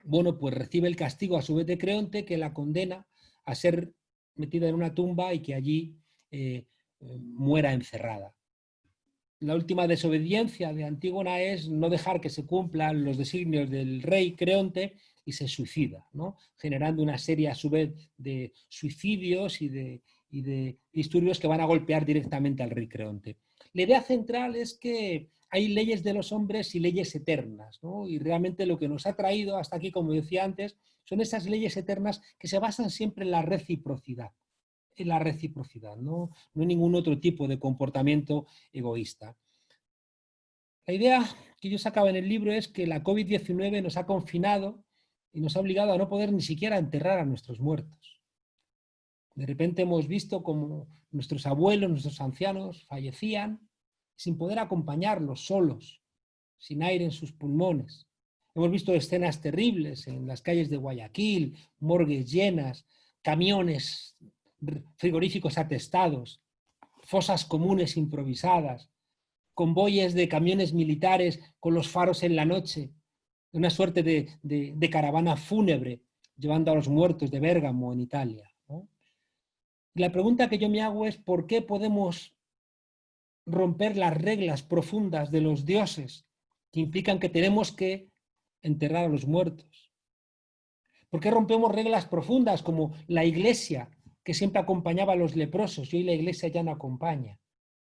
bueno, pues recibe el castigo a su vez de Creonte, que la condena a ser metida en una tumba y que allí muera encerrada. La última desobediencia de Antígona es no dejar que se cumplan los designios del rey Creonte y se suicida, ¿no?, generando una serie a su vez de suicidios y de disturbios que van a golpear directamente al rey Creonte. La idea central es que hay leyes de los hombres y leyes eternas, ¿no?, y realmente lo que nos ha traído hasta aquí, como decía antes, son esas leyes eternas que se basan siempre en la reciprocidad. ¿no? No hay ningún otro tipo de comportamiento egoísta. La idea que yo sacaba en el libro es que la COVID-19 nos ha confinado y nos ha obligado a no poder ni siquiera enterrar a nuestros muertos. De repente hemos visto cómo nuestros abuelos, nuestros ancianos fallecían sin poder acompañarlos, solos, sin aire en sus pulmones. Hemos visto escenas terribles en las calles de Guayaquil, morgues llenas, camiones frigoríficos atestados, fosas comunes improvisadas, convoyes de camiones militares con los faros en la noche, una suerte de caravana fúnebre llevando a los muertos de Bérgamo en Italia, ¿no? La pregunta que yo me hago es ¿por qué podemos romper las reglas profundas de los dioses que implican que tenemos que enterrar a los muertos? ¿Por qué rompemos reglas profundas como la Iglesia, que siempre acompañaba a los leprosos, y hoy la Iglesia ya no acompaña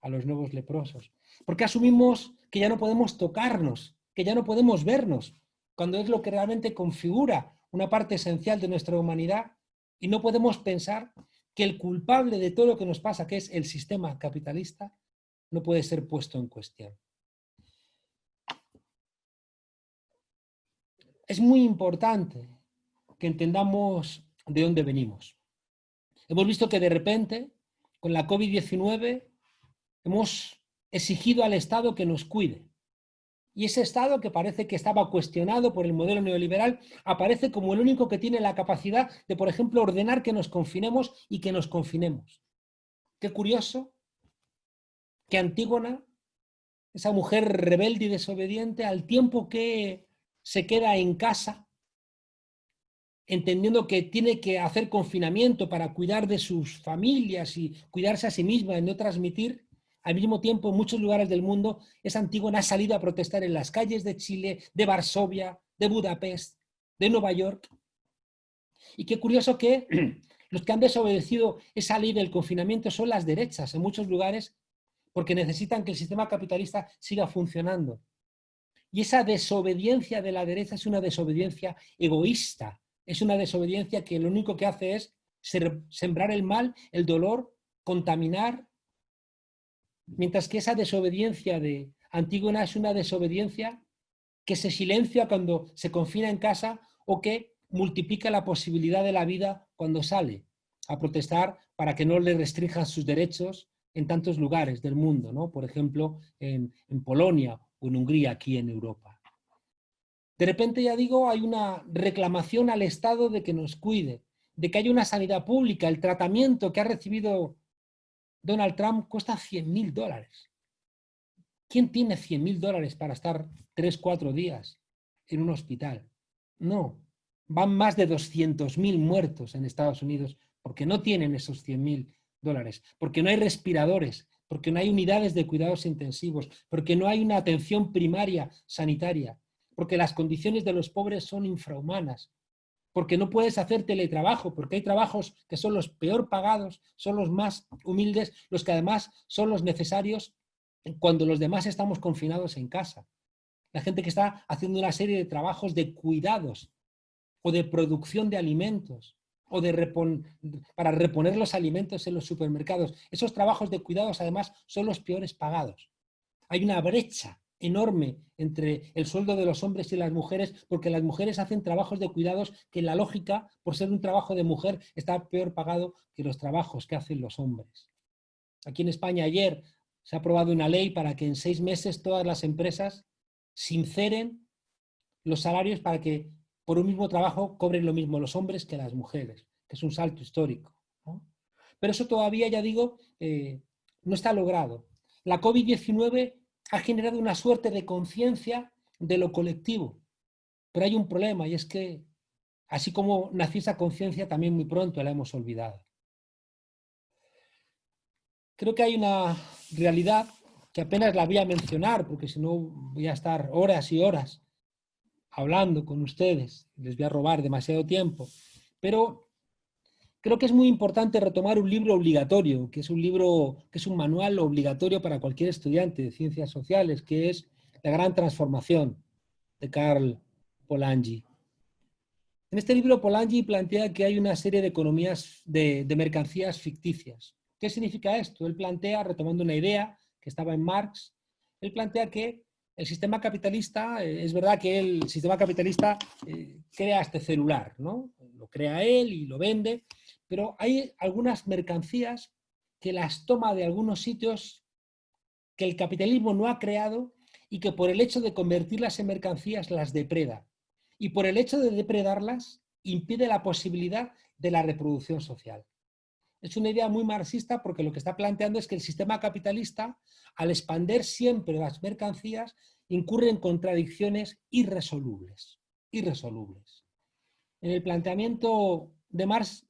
a los nuevos leprosos? ¿Por qué asumimos que ya no podemos tocarnos, que ya no podemos vernos, cuando es lo que realmente configura una parte esencial de nuestra humanidad, y no podemos pensar que el culpable de todo lo que nos pasa, que es el sistema capitalista, no puede ser puesto en cuestión? Es muy importante que entendamos de dónde venimos. Hemos visto que de repente, con la COVID-19, hemos exigido al Estado que nos cuide. Y ese Estado, que parece que estaba cuestionado por el modelo neoliberal, aparece como el único que tiene la capacidad de, por ejemplo, ordenar que nos confinemos y que nos confinemos. Qué curioso que Antígona, esa mujer rebelde y desobediente, al tiempo que se queda en casa, entendiendo que tiene que hacer confinamiento para cuidar de sus familias y cuidarse a sí misma y no transmitir, Al mismo tiempo, en muchos lugares del mundo, esa Antígona ha salido a protestar en las calles de Chile, de Varsovia, de Budapest, de Nueva York. Y qué curioso que los que han desobedecido esa ley del confinamiento son las derechas en muchos lugares, porque necesitan que el sistema capitalista siga funcionando. Y esa desobediencia de la derecha es una desobediencia egoísta, es una desobediencia que lo único que hace es sembrar el mal, el dolor, contaminar, mientras que esa desobediencia de Antígona es una desobediencia que se silencia cuando se confina en casa o que multiplica la posibilidad de la vida cuando sale a protestar para que no le restrinjan sus derechos en tantos lugares del mundo, ¿no? Por ejemplo, en Polonia o en Hungría, aquí en Europa. De repente, ya digo, hay una reclamación al Estado de que nos cuide, de que haya una sanidad pública. El tratamiento que ha recibido Donald Trump cuesta $100.000. ¿Quién tiene $100.000 para estar 3 o 4 días en un hospital? No. Van más de 200.000 muertos en Estados Unidos porque no tienen esos $100.000, porque no hay respiradores, porque no hay unidades de cuidados intensivos, porque no hay una atención primaria sanitaria, porque las condiciones de los pobres son infrahumanas, porque no puedes hacer teletrabajo, porque hay trabajos que son los peor pagados, son los más humildes, los que además son los necesarios cuando los demás estamos confinados en casa. La gente que está haciendo una serie de trabajos de cuidados o de producción de alimentos o para reponer los alimentos en los supermercados. Esos trabajos de cuidados además son los peores pagados. Hay una brecha enorme entre el sueldo de los hombres y las mujeres, porque las mujeres hacen trabajos de cuidados que en la lógica, por ser un trabajo de mujer, está peor pagado que los trabajos que hacen los hombres. Aquí en España ayer se ha aprobado una ley para que en 6 meses todas las empresas sinceren los salarios para que por un mismo trabajo cobren lo mismo los hombres que las mujeres, que es un salto histórico, ¿no? Pero eso todavía, ya digo, no está logrado. La COVID-19 ha generado una suerte de conciencia de lo colectivo, pero hay un problema y es que, así como nació esa conciencia, también muy pronto la hemos olvidado. Creo que hay una realidad que apenas la voy a mencionar, porque si no voy a estar horas y horas hablando con ustedes, les voy a robar demasiado tiempo, pero creo que es muy importante retomar un libro obligatorio, que es un libro, que es un manual obligatorio para cualquier estudiante de ciencias sociales, que es La Gran Transformación, de Karl Polanyi. En este libro Polanyi plantea que hay una serie de economías de mercancías ficticias. ¿Qué significa esto? Él plantea, retomando una idea que estaba en Marx, él plantea que el sistema capitalista, es verdad que el sistema capitalista crea este celular, ¿no? Lo crea él y lo vende, pero hay algunas mercancías que las toma de algunos sitios que el capitalismo no ha creado y que por el hecho de convertirlas en mercancías las depreda. Y por el hecho de depredarlas impide la posibilidad de la reproducción social. Es una idea muy marxista porque lo que está planteando es que el sistema capitalista, al expandir siempre las mercancías, incurre en contradicciones irresolubles. En el planteamiento de Marx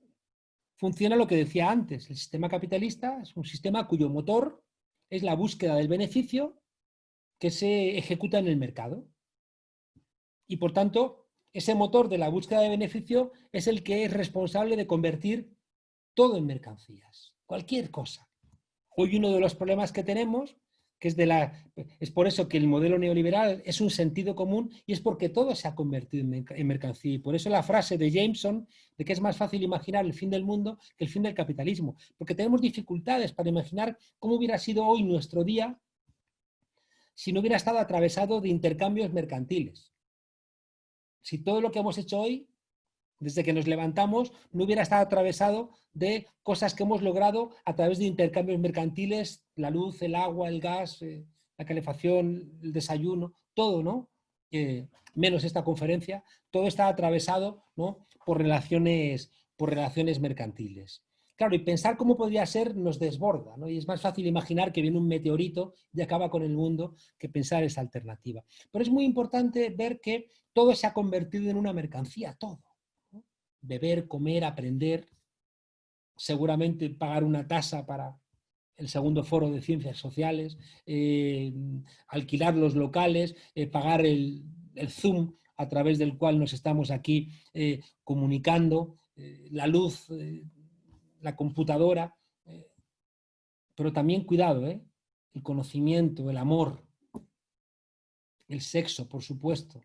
funciona lo que decía antes. El sistema capitalista es un sistema cuyo motor es la búsqueda del beneficio que se ejecuta en el mercado. Y por tanto, ese motor de la búsqueda de beneficio es el que es responsable de convertir todo en mercancías, cualquier cosa. Hoy uno de los problemas que tenemos, que es por eso que el modelo neoliberal es un sentido común y es porque todo se ha convertido en mercancía. Y por eso la frase de Jameson de que es más fácil imaginar el fin del mundo que el fin del capitalismo. Porque tenemos dificultades para imaginar cómo hubiera sido hoy nuestro día si no hubiera estado atravesado de intercambios mercantiles. Si todo lo que hemos hecho hoy, desde que nos levantamos, no hubiera estado atravesado de cosas que hemos logrado a través de intercambios mercantiles, la luz, el agua, el gas, la calefacción, el desayuno, todo, ¿no? Menos esta conferencia, todo está atravesado, ¿no?, por relaciones mercantiles. Claro, y pensar cómo podría ser nos desborda, ¿no? Y es más fácil imaginar que viene un meteorito y acaba con el mundo que pensar esa alternativa. Pero es muy importante ver que todo se ha convertido en una mercancía, todo. Beber, comer, aprender, seguramente pagar una tasa para el segundo foro de ciencias sociales, alquilar los locales, pagar el Zoom a través del cual nos estamos aquí comunicando, la luz, la computadora, pero también cuidado, el conocimiento, el amor, el sexo, por supuesto,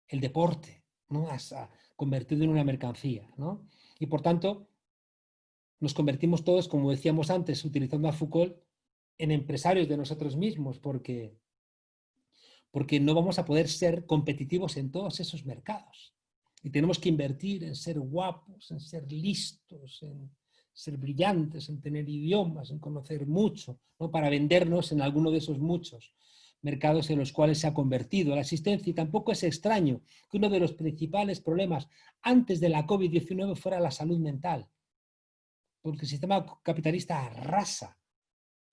el deporte, ¿no? Hasta convertido en una mercancía, ¿no? Y por tanto, nos convertimos todos, como decíamos antes, utilizando a Foucault, en empresarios de nosotros mismos, porque no vamos a poder ser competitivos en todos esos mercados. Y tenemos que invertir en ser guapos, en ser listos, en ser brillantes, en tener idiomas, en conocer mucho, ¿no? Para vendernos en alguno de esos muchos mercados en los cuales se ha convertido la existencia. Y tampoco es extraño que uno de los principales problemas antes de la COVID-19 fuera la salud mental, porque el sistema capitalista arrasa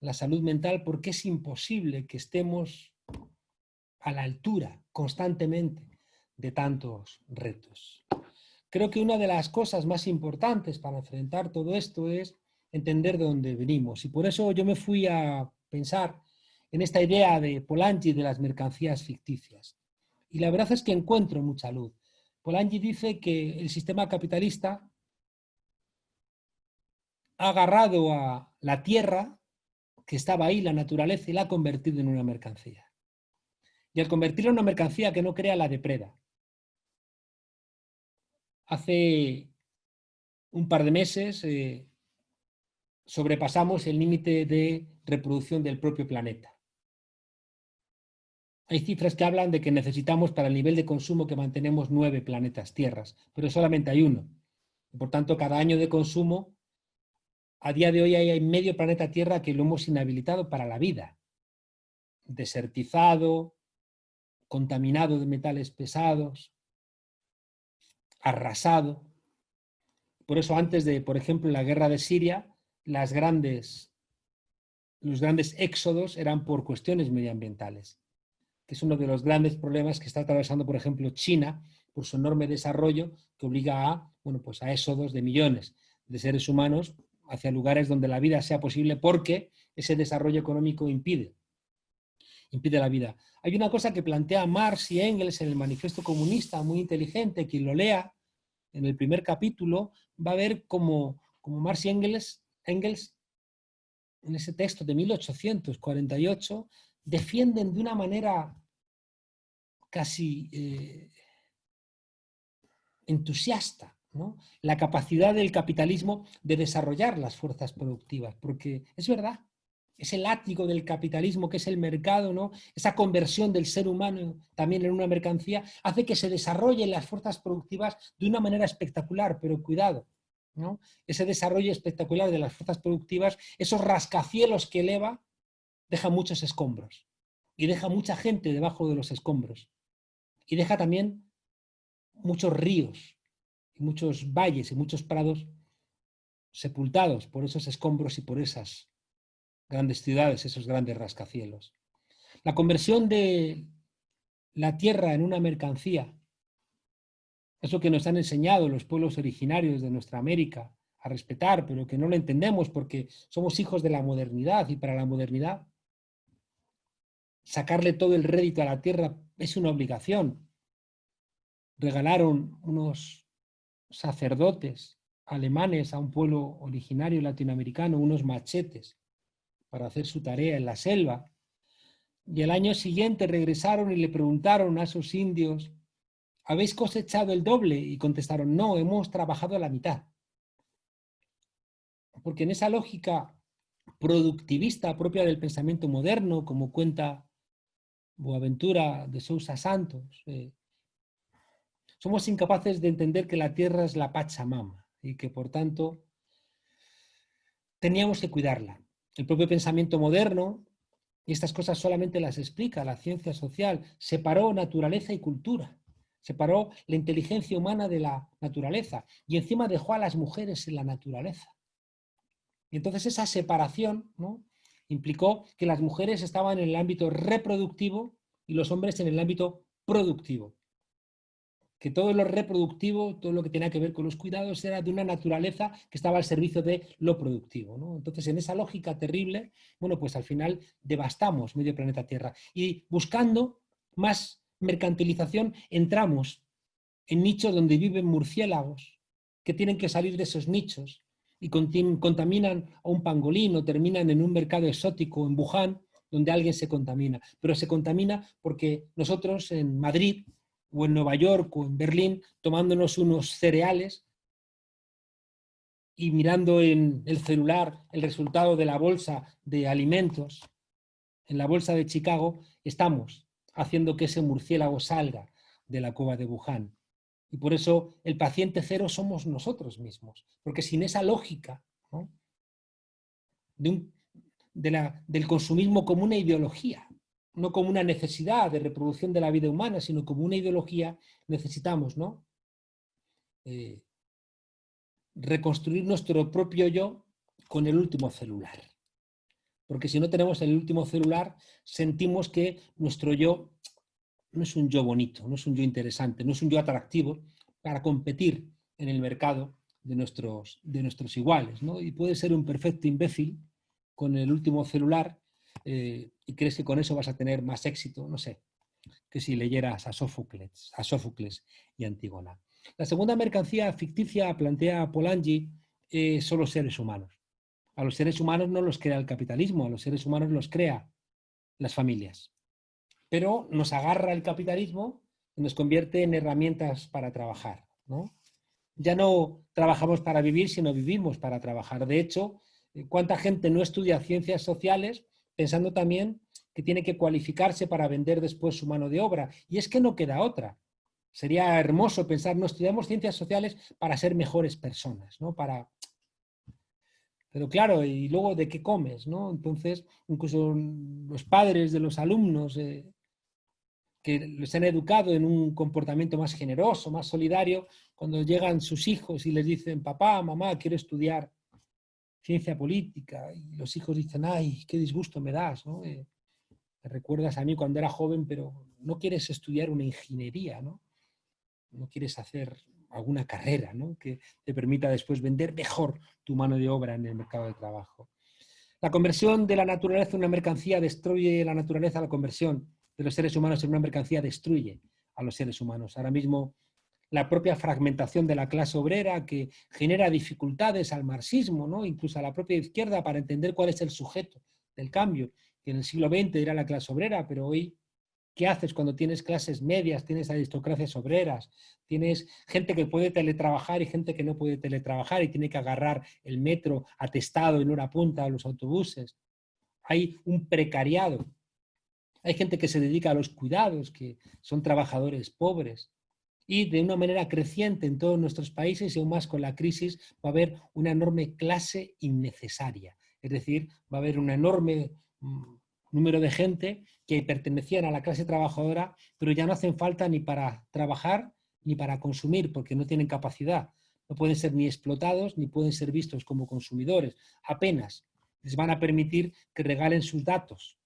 la salud mental, porque es imposible que estemos a la altura constantemente de tantos retos. Creo que una de las cosas más importantes para enfrentar todo esto es entender de dónde venimos, y por eso yo me fui a pensar en esta idea de Polanyi de las mercancías ficticias. Y la verdad es que encuentro mucha luz. Polanyi dice que el sistema capitalista ha agarrado a la tierra que estaba ahí, la naturaleza, y la ha convertido en una mercancía. Y al convertirla en una mercancía que no crea, la depreda. Hace un par de meses sobrepasamos el límite de reproducción del propio planeta. Hay cifras que hablan de que necesitamos, para el nivel de consumo que mantenemos, 9 planetas tierras, pero solamente hay uno. Por tanto, cada año de consumo, a día de hoy hay medio planeta Tierra que lo hemos inhabilitado para la vida. Desertizado, contaminado de metales pesados, arrasado. Por eso antes de, por ejemplo, la guerra de Siria, los grandes éxodos eran por cuestiones medioambientales, que es uno de los grandes problemas que está atravesando, por ejemplo, China, por su enorme desarrollo, que obliga a, pues a éxodos de millones de seres humanos hacia lugares donde la vida sea posible, porque ese desarrollo económico impide la vida. Hay una cosa que plantea Marx y Engels en el Manifiesto Comunista, muy inteligente. Quien lo lea en el primer capítulo va a ver cómo Marx y Engels, en ese texto de 1848, defienden de una manera casi entusiasta, ¿no?, la capacidad del capitalismo de desarrollar las fuerzas productivas, porque es verdad, ese látigo del capitalismo que es el mercado, ¿no?, esa conversión del ser humano también en una mercancía, hace que se desarrollen las fuerzas productivas de una manera espectacular, pero cuidado, ¿no?, ese desarrollo espectacular de las fuerzas productivas, esos rascacielos que eleva, deja muchos escombros y deja mucha gente debajo de los escombros y deja también muchos ríos, y muchos valles y muchos prados sepultados por esos escombros y por esas grandes ciudades, esos grandes rascacielos. La conversión de la tierra en una mercancía, eso que nos han enseñado los pueblos originarios de nuestra América a respetar, pero que no lo entendemos porque somos hijos de la modernidad, y para la modernidad sacarle todo el rédito a la tierra es una obligación. Regalaron unos sacerdotes alemanes a un pueblo originario latinoamericano unos machetes para hacer su tarea en la selva, y el año siguiente regresaron y le preguntaron a esos indios: ¿habéis cosechado el doble? Y contestaron: no, hemos trabajado a la mitad. Porque en esa lógica productivista propia del pensamiento moderno, como cuenta Boaventura de Sousa Santos, somos incapaces de entender que la tierra es la Pachamama y que, por tanto, teníamos que cuidarla. El propio pensamiento moderno, y estas cosas solamente las explica la ciencia social, separó naturaleza y cultura, separó la inteligencia humana de la naturaleza, y encima dejó a las mujeres en la naturaleza. Y entonces esa separación, ¿no?, implicó que las mujeres estaban en el ámbito reproductivo y los hombres en el ámbito productivo. que todo lo reproductivo, todo lo que tenía que ver con los cuidados, era de una naturaleza que estaba al servicio de lo productivo, ¿no? Entonces, en esa lógica terrible, bueno, pues al final devastamos medio planeta Tierra. Y buscando más mercantilización, entramos en nichos donde viven murciélagos, que tienen que salir de esos nichos y contaminan a un pangolín o terminan en un mercado exótico en Wuhan, donde alguien se contamina. Pero se contamina porque nosotros en Madrid o en Nueva York o en Berlín, tomándonos unos cereales y mirando en el celular el resultado de la bolsa de alimentos, en la bolsa de Chicago, estamos haciendo que ese murciélago salga de la cueva de Wuhan. Y por eso el paciente cero somos nosotros mismos, porque sin esa lógica, ¿no?, del consumismo como una ideología, no como una necesidad de reproducción de la vida humana, sino como una ideología, necesitamos, ¿no?, reconstruir nuestro propio yo con el último celular. Porque si no tenemos el último celular, sentimos que nuestro yo no es un yo bonito, no es un yo interesante, no es un yo atractivo para competir en el mercado de nuestros iguales, ¿no? Y puede ser un perfecto imbécil con el último celular y crees que con eso vas a tener más éxito, no sé, que si leyeras a Sófocles y Antígona. La segunda mercancía ficticia, plantea Polanyi, son los seres humanos. A los seres humanos no los crea el capitalismo, a los seres humanos los crea las familias. Pero nos agarra el capitalismo y nos convierte en herramientas para trabajar, ¿no? Ya no trabajamos para vivir, sino vivimos para trabajar. De hecho, ¿cuánta gente no estudia ciencias sociales pensando también que tiene que cualificarse para vender después su mano de obra? Y es que no queda otra. Sería hermoso pensar, no estudiamos ciencias sociales para ser mejores personas, ¿no? Pero claro, ¿y luego de qué comes, no? Entonces, incluso los padres de los alumnos que les han educado en un comportamiento más generoso, más solidario, cuando llegan sus hijos y les dicen, papá, mamá, quiero estudiar ciencia política, y los hijos dicen, ay, qué disgusto me das, ¿no? Me recuerdas a mí cuando era joven, pero no quieres estudiar una ingeniería, ¿no? No quieres hacer alguna carrera, ¿no?, que te permita después vender mejor tu mano de obra en el mercado de trabajo. La conversión de la naturaleza en una mercancía destruye la naturaleza, la conversión de los seres humanos en una mercancía destruye a los seres humanos. Ahora mismo la propia fragmentación de la clase obrera que genera dificultades al marxismo, ¿no?, incluso a la propia izquierda, para entender cuál es el sujeto del cambio, que en el siglo XX era la clase obrera, pero hoy, ¿qué haces cuando tienes clases medias, tienes aristocracias obreras, tienes gente que puede teletrabajar y gente que no puede teletrabajar y tiene que agarrar el metro atestado en hora punta o los autobuses? Hay un precariado. Hay gente que se dedica a los cuidados, que son trabajadores pobres. Y de una manera creciente en todos nuestros países, y aún más con la crisis, va a haber una enorme clase innecesaria. Es decir, va a haber un enorme número de gente que pertenecían a la clase trabajadora, pero ya no hacen falta ni para trabajar ni para consumir, porque no tienen capacidad. No pueden ser ni explotados ni pueden ser vistos como consumidores. Apenas les van a permitir que regalen sus datos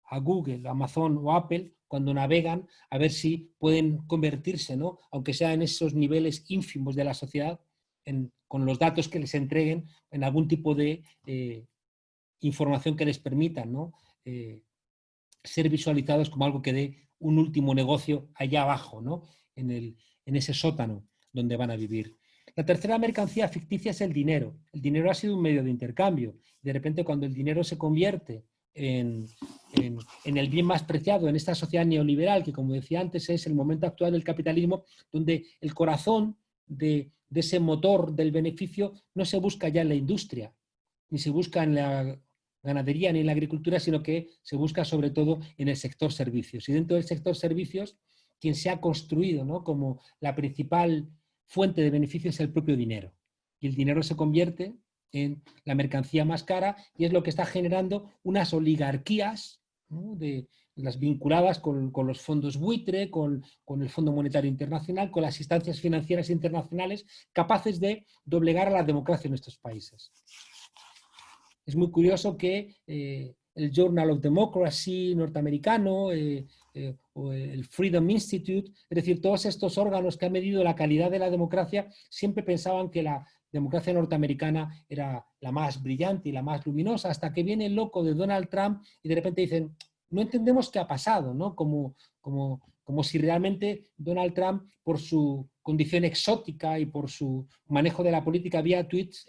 a Google, Amazon o Apple cuando navegan, a ver si pueden convertirse, ¿no?, aunque sea en esos niveles ínfimos de la sociedad, con los datos que les entreguen, en algún tipo de información que les permita, ¿no?, ser visualizados como algo que dé un último negocio allá abajo, ¿no?, en ese sótano donde van a vivir. La tercera mercancía ficticia es el dinero. El dinero ha sido un medio de intercambio. De repente, cuando el dinero se convierte en el bien más preciado en esta sociedad neoliberal, que, como decía antes, es el momento actual del capitalismo, donde el corazón de ese motor del beneficio no se busca ya en la industria, ni se busca en la ganadería ni en la agricultura, sino que se busca sobre todo en el sector servicios. Y dentro del sector servicios, quien se ha construido, ¿no?, como la principal fuente de beneficio es el propio dinero. Y el dinero se convierte en la mercancía más cara y es lo que está generando unas oligarquías, ¿no?, de las vinculadas con los fondos buitre, con el Fondo Monetario Internacional, con las instancias financieras internacionales capaces de doblegar a la democracia en estos países. Es muy curioso que el Journal of Democracy norteamericano, o el Freedom Institute, es decir, todos estos órganos que han medido la calidad de la democracia siempre pensaban que la democracia norteamericana era la más brillante y la más luminosa, hasta que viene el loco de Donald Trump y de repente dicen, no entendemos qué ha pasado, ¿no? Como si realmente Donald Trump, por su condición exótica y por su manejo de la política vía tweets,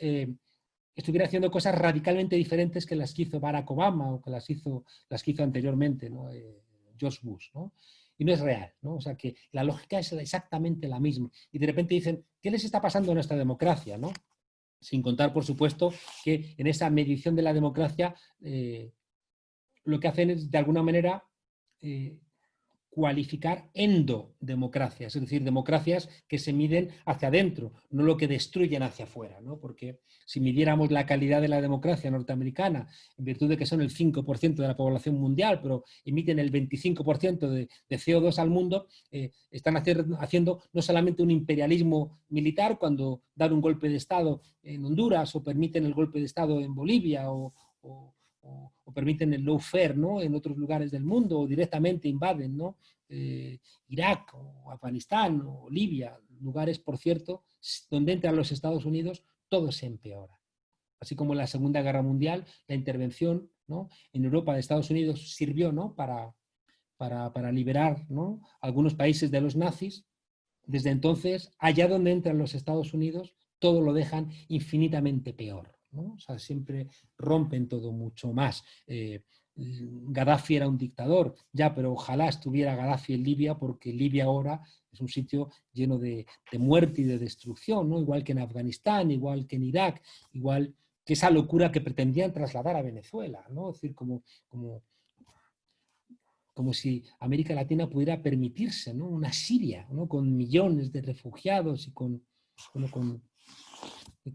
estuviera haciendo cosas radicalmente diferentes que las que hizo Barack Obama o que las que hizo anteriormente, ¿no? George Bush, ¿no? Y no es real, ¿no? O sea que la lógica es exactamente la misma. Y de repente dicen, ¿qué les está pasando a nuestra democracia, ¿no? Sin contar, por supuesto, que en esa medición de la democracia lo que hacen es, de alguna manera, cualificar endodemocracias, es decir, democracias que se miden hacia adentro, no lo que destruyen hacia afuera, ¿no? Porque si midiéramos la calidad de la democracia norteamericana, en virtud de que son el 5% de la población mundial, pero emiten el 25% de CO2 al mundo, están haciendo no solamente un imperialismo militar cuando dan un golpe de Estado en Honduras o permiten el golpe de Estado en Bolivia o permiten el lawfare, ¿no? En otros lugares del mundo, o directamente invaden, ¿no? Irak o Afganistán o Libia, lugares, por cierto, donde entran los Estados Unidos, todo se empeora. Así como en la Segunda Guerra Mundial, la intervención, ¿no? En Europa de Estados Unidos sirvió, ¿no? para liberar, ¿no? algunos países de los nazis. Desde entonces, allá donde entran los Estados Unidos, todo lo dejan infinitamente peor, ¿no? O sea, siempre rompen todo mucho más. Gaddafi era un dictador, ya, pero ojalá estuviera Gaddafi en Libia, porque Libia ahora es un sitio lleno de muerte y de destrucción, ¿no? Igual que en Afganistán, igual que en Irak, igual que esa locura que pretendían trasladar a Venezuela, ¿no? Es decir, como si América Latina pudiera permitirse, ¿no? Una Siria, ¿no? Con millones de refugiados y con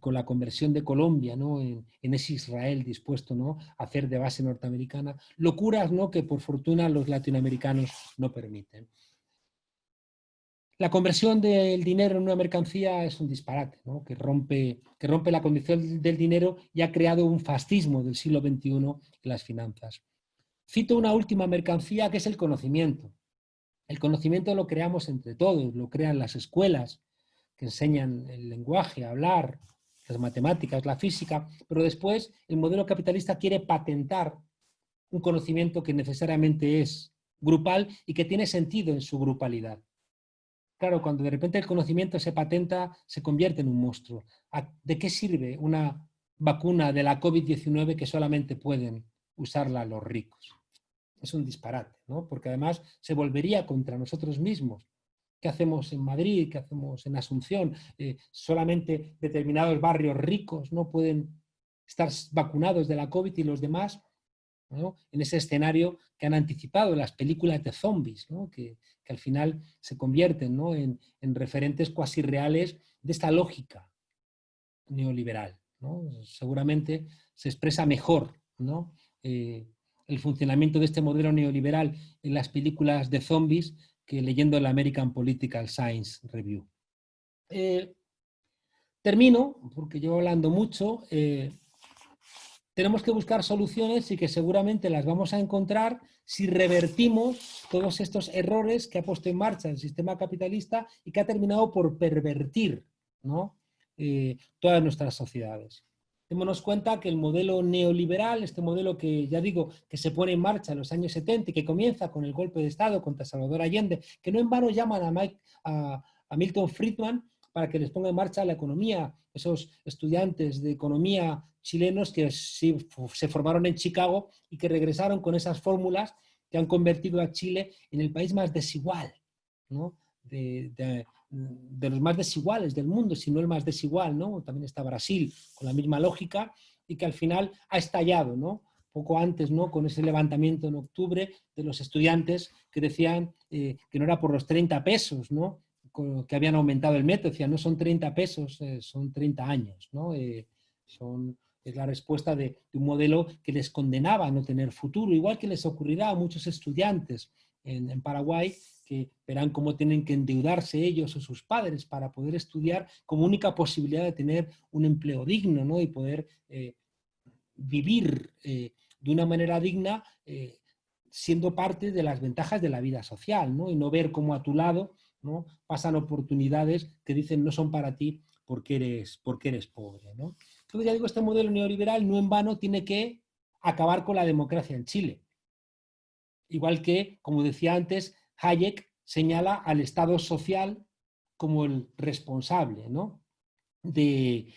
la conversión de Colombia, ¿no? en ese Israel dispuesto, ¿no? a hacer de base norteamericana. Locuras, ¿no? que por fortuna los latinoamericanos no permiten. La conversión del dinero en una mercancía es un disparate, ¿no? que rompe la condición del dinero y ha creado un fascismo del siglo XXI en las finanzas. Cito una última mercancía que es el conocimiento. El conocimiento lo creamos entre todos, lo crean las escuelas que enseñan el lenguaje, a hablar, las matemáticas, la física, pero después el modelo capitalista quiere patentar un conocimiento que necesariamente es grupal y que tiene sentido en su grupalidad. Claro, cuando de repente el conocimiento se patenta, se convierte en un monstruo. ¿De qué sirve una vacuna de la COVID-19 que solamente pueden usarla los ricos? Es un disparate, ¿no? Porque además se volvería contra nosotros mismos. ¿Qué hacemos en Madrid? ¿Qué hacemos en Asunción? Solamente determinados barrios ricos no pueden estar vacunados de la COVID y los demás, ¿no? En ese escenario que han anticipado las películas de zombies, ¿no? que al final se convierten, ¿no? en referentes cuasi reales de esta lógica neoliberal, ¿no? Seguramente se expresa mejor, ¿no? El funcionamiento de este modelo neoliberal en las películas de zombies que leyendo el American Political Science Review. Termino, porque llevo hablando mucho. Tenemos que buscar soluciones y que seguramente las vamos a encontrar si revertimos todos estos errores que ha puesto en marcha el sistema capitalista y que ha terminado por pervertir, ¿no? Todas nuestras sociedades. Démonos cuenta que el modelo neoliberal, este modelo que ya digo que se pone en marcha en los años 70 y que comienza con el golpe de Estado contra Salvador Allende, que no en vano llaman a Milton Friedman para que les ponga en marcha la economía, esos estudiantes de economía chilenos que se formaron en Chicago y que regresaron con esas fórmulas que han convertido a Chile en el país más desigual, ¿no? de los más desiguales del mundo, si no el más desigual, ¿no? También está Brasil con la misma lógica y que al final ha estallado, ¿no? Poco antes, ¿no? Con ese levantamiento en octubre de los estudiantes que decían que no era por los 30 pesos, ¿no? Que habían aumentado el metro, decían no son 30 pesos, son 30 años, ¿no? Es la respuesta de un modelo que les condenaba a no tener futuro, igual que les ocurrirá a muchos estudiantes en Paraguay, que verán cómo tienen que endeudarse ellos o sus padres para poder estudiar como única posibilidad de tener un empleo digno, ¿no? Y poder vivir de una manera digna, siendo parte de las ventajas de la vida social, ¿no? Y no ver cómo a tu lado, ¿no?, pasan oportunidades que dicen no son para ti porque eres pobre, ¿no? Entonces, ya digo, este modelo neoliberal no en vano tiene que acabar con la democracia en Chile. Igual que, como decía antes, Hayek señala al Estado social como el responsable, ¿no?, de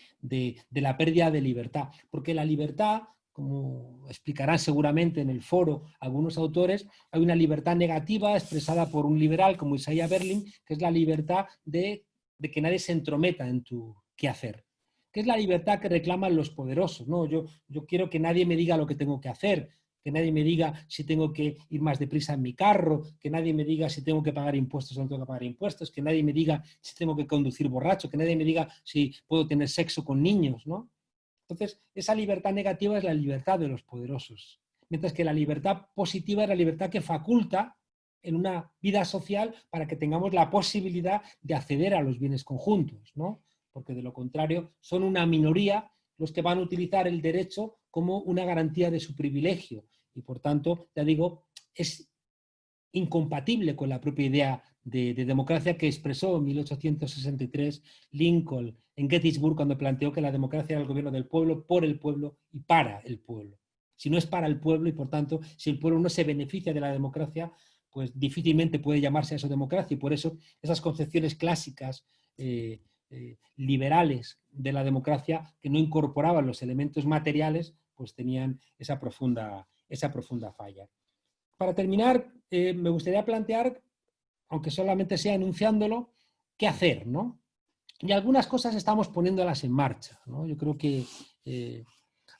la pérdida de libertad. Porque la libertad, como explicarán seguramente en el foro algunos autores, hay una libertad negativa expresada por un liberal como Isaiah Berlin, que es la libertad de que nadie se entrometa en tu quehacer, que es la libertad que reclaman los poderosos, ¿no? Yo quiero que nadie me diga lo que tengo que hacer, que nadie me diga si tengo que ir más deprisa en mi carro, que nadie me diga si tengo que pagar impuestos o no tengo que pagar impuestos, que nadie me diga si tengo que conducir borracho, que nadie me diga si puedo tener sexo con niños, ¿no? Entonces, esa libertad negativa es la libertad de los poderosos, mientras que la libertad positiva es la libertad que faculta en una vida social para que tengamos la posibilidad de acceder a los bienes conjuntos, ¿no? Porque de lo contrario son una minoría los que van a utilizar el derecho como una garantía de su privilegio y por tanto, ya digo, es incompatible con la propia idea de democracia que expresó en 1863 Lincoln en Gettysburg cuando planteó que la democracia era el gobierno del pueblo, por el pueblo y para el pueblo. Si no es para el pueblo y por tanto, si el pueblo no se beneficia de la democracia, pues difícilmente puede llamarse a eso democracia y por eso esas concepciones clásicas liberales de la democracia que no incorporaban los elementos materiales, pues tenían esa profunda falla. Para terminar, me gustaría plantear, aunque solamente sea enunciándolo, qué hacer, ¿no? Y algunas cosas estamos poniéndolas en marcha, ¿no? Yo creo que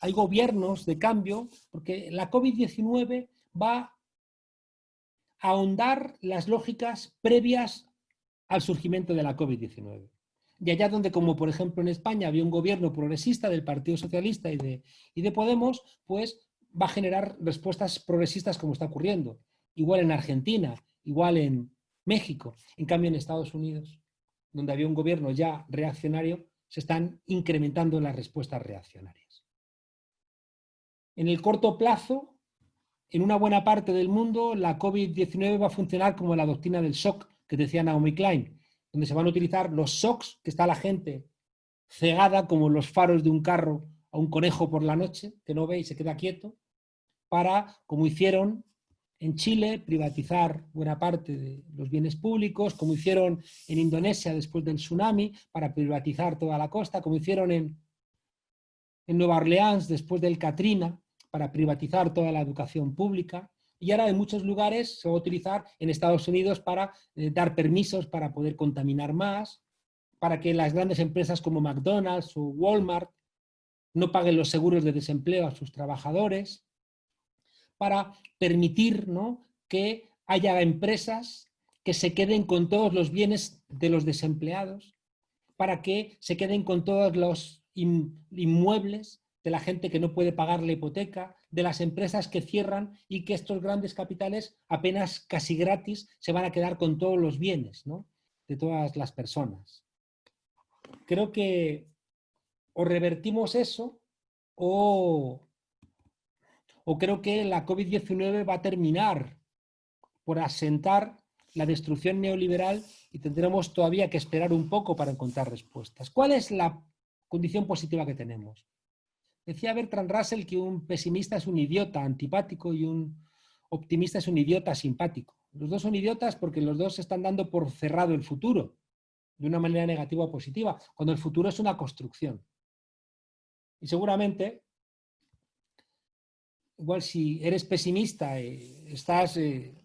hay gobiernos de cambio, porque la COVID-19 va a ahondar las lógicas previas al surgimiento de la COVID-19. Y allá donde, como por ejemplo en España, había un gobierno progresista del Partido Socialista y de Podemos, pues va a generar respuestas progresistas como está ocurriendo. Igual en Argentina, igual en México. En cambio en Estados Unidos, donde había un gobierno ya reaccionario, se están incrementando las respuestas reaccionarias. En el corto plazo, en una buena parte del mundo, la COVID-19 va a funcionar como la doctrina del shock que decía Naomi Klein, donde se van a utilizar los shocks, que está la gente cegada como los faros de un carro a un conejo por la noche, que no ve y se queda quieto, para, como hicieron en Chile, privatizar buena parte de los bienes públicos, como hicieron en Indonesia después del tsunami, para privatizar toda la costa, como hicieron en Nueva Orleans después del Katrina, para privatizar toda la educación pública. Y ahora en muchos lugares se va a utilizar en Estados Unidos para dar permisos para poder contaminar más, para que las grandes empresas como McDonald's o Walmart no paguen los seguros de desempleo a sus trabajadores, para permitir, ¿no?, que haya empresas que se queden con todos los bienes de los desempleados, para que se queden con todos los inmuebles de la gente que no puede pagar la hipoteca, de las empresas que cierran y que estos grandes capitales apenas casi gratis se van a quedar con todos los bienes, ¿no?, de todas las personas. Creo que o revertimos eso o creo que la COVID-19 va a terminar por asentar la destrucción neoliberal y tendremos todavía que esperar un poco para encontrar respuestas. ¿Cuál es la condición positiva que tenemos? Decía Bertrand Russell que un pesimista es un idiota antipático y un optimista es un idiota simpático. Los dos son idiotas porque los dos están dando por cerrado el futuro, de una manera negativa o positiva, cuando el futuro es una construcción. Y seguramente, igual si eres pesimista, estás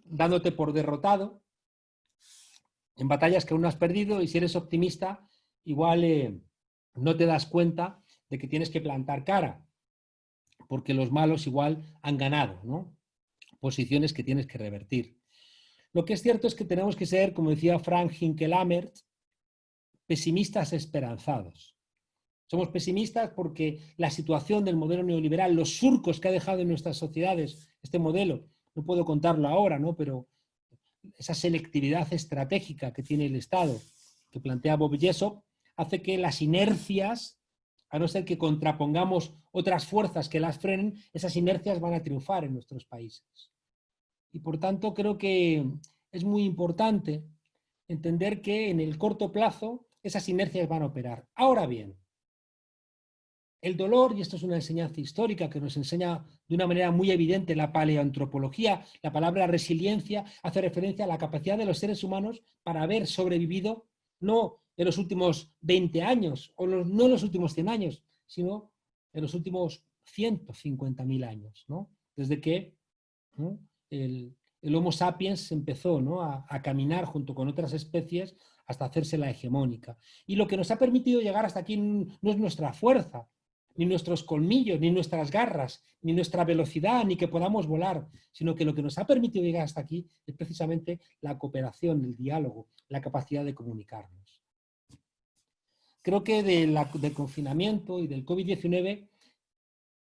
dándote por derrotado en batallas que aún no has perdido, y si eres optimista, igual no te das cuenta de que tienes que plantar cara, porque los malos igual han ganado, ¿no?, posiciones que tienes que revertir. Lo que es cierto es que tenemos que ser, como decía Frank Hinkelammert, pesimistas esperanzados. Somos pesimistas porque la situación del modelo neoliberal, los surcos que ha dejado en nuestras sociedades este modelo, no puedo contarlo ahora, ¿no?, pero esa selectividad estratégica que tiene el Estado, que plantea Bob Jessop, hace que las inercias a no ser que contrapongamos otras fuerzas que las frenen, esas inercias van a triunfar en nuestros países. Y por tanto creo que es muy importante entender que en el corto plazo esas inercias van a operar. Ahora bien, el dolor, y esto es una enseñanza histórica que nos enseña de una manera muy evidente la paleoantropología, la palabra resiliencia hace referencia a la capacidad de los seres humanos para haber sobrevivido, no en los últimos 20 años, o no en los últimos 100 años, sino en los últimos 150.000 años, ¿no? Desde que, ¿no?, el Homo sapiens empezó, ¿no?, a caminar junto con otras especies hasta hacerse la hegemónica. Y lo que nos ha permitido llegar hasta aquí no es nuestra fuerza, ni nuestros colmillos, ni nuestras garras, ni nuestra velocidad, ni que podamos volar, sino que lo que nos ha permitido llegar hasta aquí es precisamente la cooperación, el diálogo, la capacidad de comunicarnos. Creo que del confinamiento y del COVID-19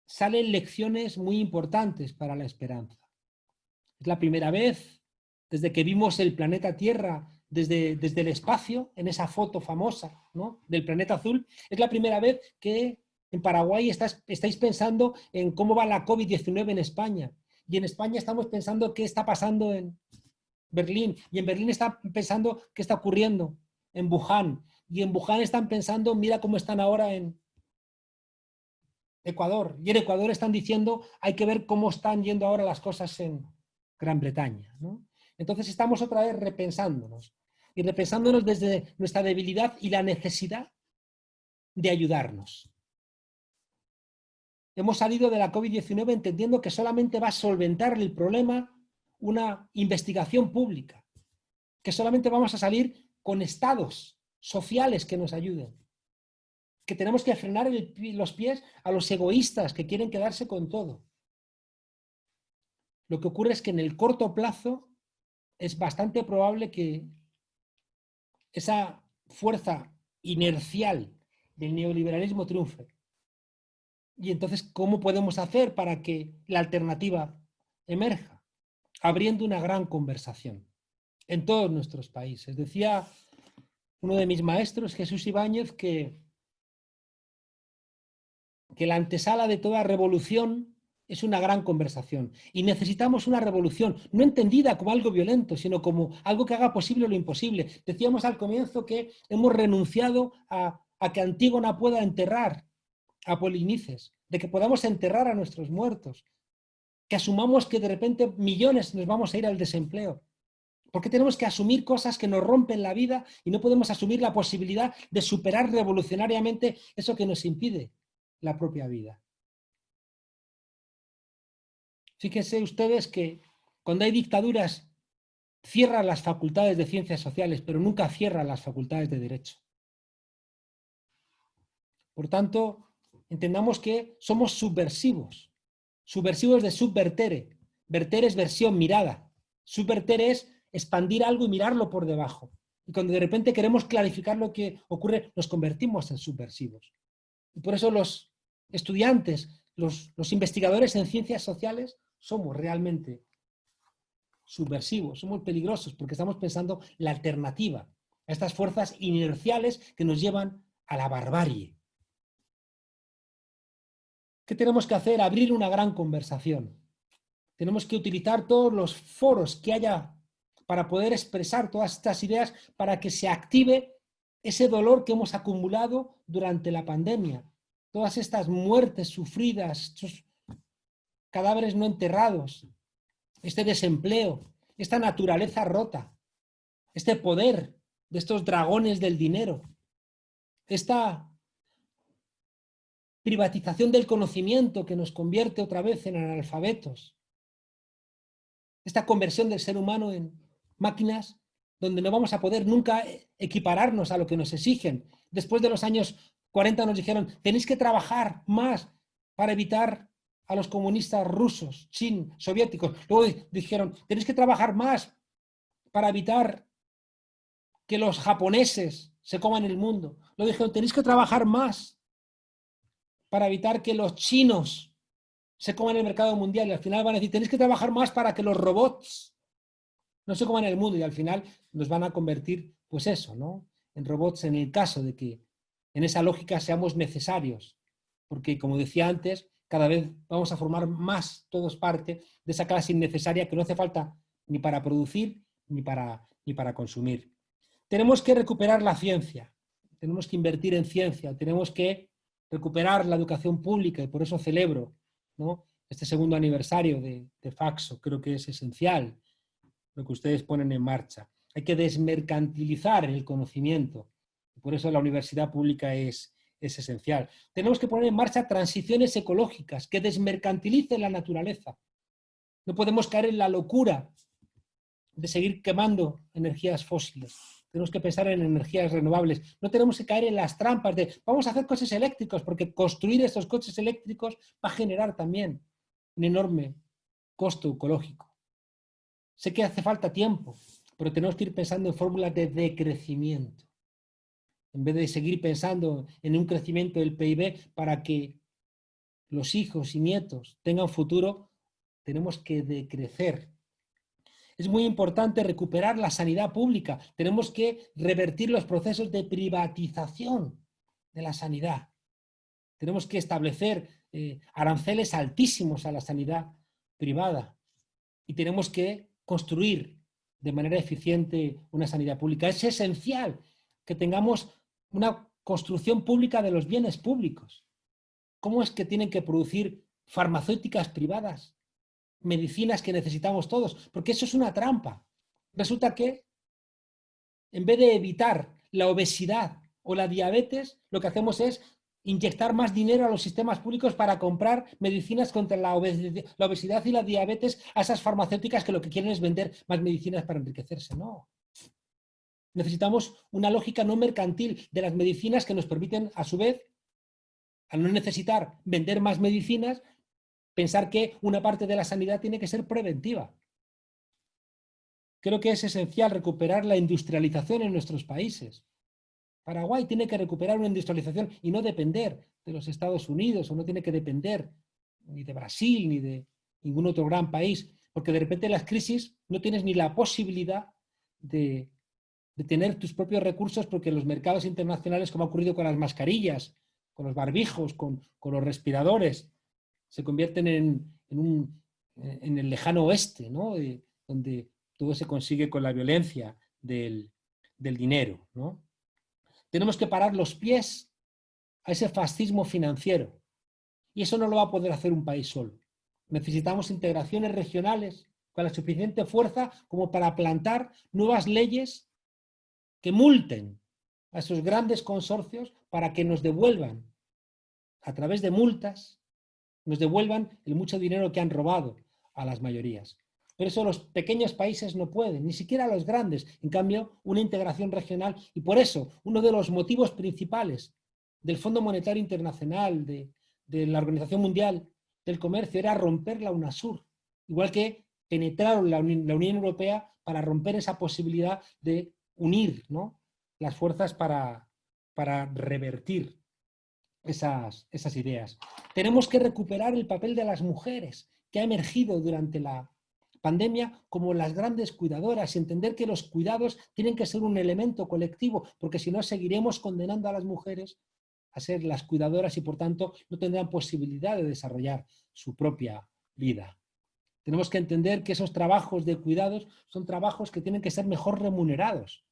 salen lecciones muy importantes para la esperanza. Es la primera vez desde que vimos el planeta Tierra desde el espacio, en esa foto famosa, ¿no?, del planeta azul, es la primera vez que en Paraguay estáis pensando en cómo va la COVID-19 en España. Y en España estamos pensando qué está pasando en Berlín. Y en Berlín están pensando qué está ocurriendo en Wuhan. Y en Wuhan están pensando, mira cómo están ahora en Ecuador. Y en Ecuador están diciendo, hay que ver cómo están yendo ahora las cosas en Gran Bretaña, ¿no? Entonces estamos otra vez repensándonos. Y repensándonos desde nuestra debilidad y la necesidad de ayudarnos. Hemos salido de la COVID-19 entendiendo que solamente va a solventar el problema una investigación pública, que solamente vamos a salir con estados sociales que nos ayuden, que tenemos que frenar los pies a los egoístas que quieren quedarse con todo. Lo que ocurre es que en el corto plazo es bastante probable que esa fuerza inercial del neoliberalismo triunfe. Y entonces, ¿cómo podemos hacer para que la alternativa emerja? Abriendo una gran conversación en todos nuestros países. Decía uno de mis maestros, Jesús Ibáñez, que la antesala de toda revolución es una gran conversación. Y necesitamos una revolución, no entendida como algo violento, sino como algo que haga posible lo imposible. Decíamos al comienzo que hemos renunciado a que Antígona pueda enterrar a Polinices, de que podamos enterrar a nuestros muertos, que asumamos que de repente millones nos vamos a ir al desempleo. ¿Por qué tenemos que asumir cosas que nos rompen la vida y no podemos asumir la posibilidad de superar revolucionariamente eso que nos impide la propia vida? Fíjense ustedes que cuando hay dictaduras cierran las facultades de ciencias sociales, pero nunca cierran las facultades de derecho. Por tanto, entendamos que somos subversivos, subversivos de subvertere. Verter es versión, mirada. Subverter es expandir algo y mirarlo por debajo. Y cuando de repente queremos clarificar lo que ocurre, nos convertimos en subversivos. Y por eso los estudiantes, los investigadores en ciencias sociales, somos realmente subversivos, somos peligrosos, porque estamos pensando la alternativa a estas fuerzas inerciales que nos llevan a la barbarie. ¿Qué tenemos que hacer? Abrir una gran conversación. Tenemos que utilizar todos los foros que haya para poder expresar todas estas ideas, para que se active ese dolor que hemos acumulado durante la pandemia. Todas estas muertes sufridas, estos cadáveres no enterrados, este desempleo, esta naturaleza rota, este poder de estos dragones del dinero, esta privatización del conocimiento que nos convierte otra vez en analfabetos, esta conversión del ser humano en máquinas donde no vamos a poder nunca equipararnos a lo que nos exigen. Después de los años 40 nos dijeron, tenéis que trabajar más para evitar a los comunistas rusos, chinos, soviéticos. Luego dijeron, tenéis que trabajar más para evitar que los japoneses se coman el mundo. Luego dijeron, tenéis que trabajar más para evitar que los chinos se coman el mercado mundial. Y al final van a decir, tenéis que trabajar más para que los robots no se coman el mundo. Y al final nos van a convertir, pues eso, ¿no?, en robots, en el caso de que en esa lógica seamos necesarios, porque como decía antes, cada vez vamos a formar más todos parte de esa clase innecesaria que no hace falta ni para producir ni para consumir. Tenemos que recuperar la ciencia, tenemos que invertir en ciencia, tenemos que recuperar la educación pública, y por eso celebro, ¿no?, este segundo aniversario de Faxo. Creo que es esencial lo que ustedes ponen en marcha. Hay que desmercantilizar el conocimiento, y por eso la universidad pública es esencial. Tenemos que poner en marcha transiciones ecológicas que desmercantilicen la naturaleza. No podemos caer en la locura de seguir quemando energías fósiles. Tenemos que pensar en energías renovables. No tenemos que caer en las trampas de vamos a hacer coches eléctricos, porque construir estos coches eléctricos va a generar también un enorme costo ecológico. Sé que hace falta tiempo, pero tenemos que ir pensando en fórmulas de decrecimiento, en vez de seguir pensando en un crecimiento del PIB para que los hijos y nietos tengan futuro. Tenemos que decrecer. Es muy importante recuperar la sanidad pública. Tenemos que revertir los procesos de privatización de la sanidad. Tenemos que establecer aranceles altísimos a la sanidad privada. Y tenemos que construir de manera eficiente una sanidad pública. Es esencial que tengamos una construcción pública de los bienes públicos. ¿Cómo es que tienen que producir farmacéuticas privadas medicinas que necesitamos todos? Porque eso es una trampa. Resulta que en vez de evitar la obesidad o la diabetes, lo que hacemos es inyectar más dinero a los sistemas públicos para comprar medicinas contra la obesidad y la diabetes a esas farmacéuticas que lo que quieren es vender más medicinas para enriquecerse. No. Necesitamos una lógica no mercantil de las medicinas que nos permiten, a su vez, al no necesitar vender más medicinas, pensar que una parte de la sanidad tiene que ser preventiva. Creo que es esencial recuperar la industrialización en nuestros países. Paraguay tiene que recuperar una industrialización y no depender de los Estados Unidos, o no tiene que depender ni de Brasil ni de ningún otro gran país, porque de repente en las crisis no tienes ni la posibilidad de tener tus propios recursos, porque los mercados internacionales, como ha ocurrido con las mascarillas, con los barbijos, con los respiradores, se convierten en el lejano oeste, ¿no?, donde todo se consigue con la violencia del dinero, ¿no? Tenemos que parar los pies a ese fascismo financiero, y eso no lo va a poder hacer un país solo. Necesitamos integraciones regionales con la suficiente fuerza como para plantar nuevas leyes que multen a esos grandes consorcios para que nos devuelvan, a través de multas, nos devuelvan el mucho dinero que han robado a las mayorías. Por eso los pequeños países no pueden, ni siquiera los grandes. En cambio, una integración regional, y por eso uno de los motivos principales del Fondo Monetario Internacional, de la Organización Mundial del Comercio, era romper la UNASUR, igual que penetraron la Unión Europea para romper esa posibilidad de unir, ¿no?, las fuerzas para revertir esas ideas. Tenemos que recuperar el papel de las mujeres, que ha emergido durante la pandemia como las grandes cuidadoras, y entender que los cuidados tienen que ser un elemento colectivo, porque si no seguiremos condenando a las mujeres a ser las cuidadoras y por tanto no tendrán posibilidad de desarrollar su propia vida. Tenemos que entender que esos trabajos de cuidados son trabajos que tienen que ser mejor remunerados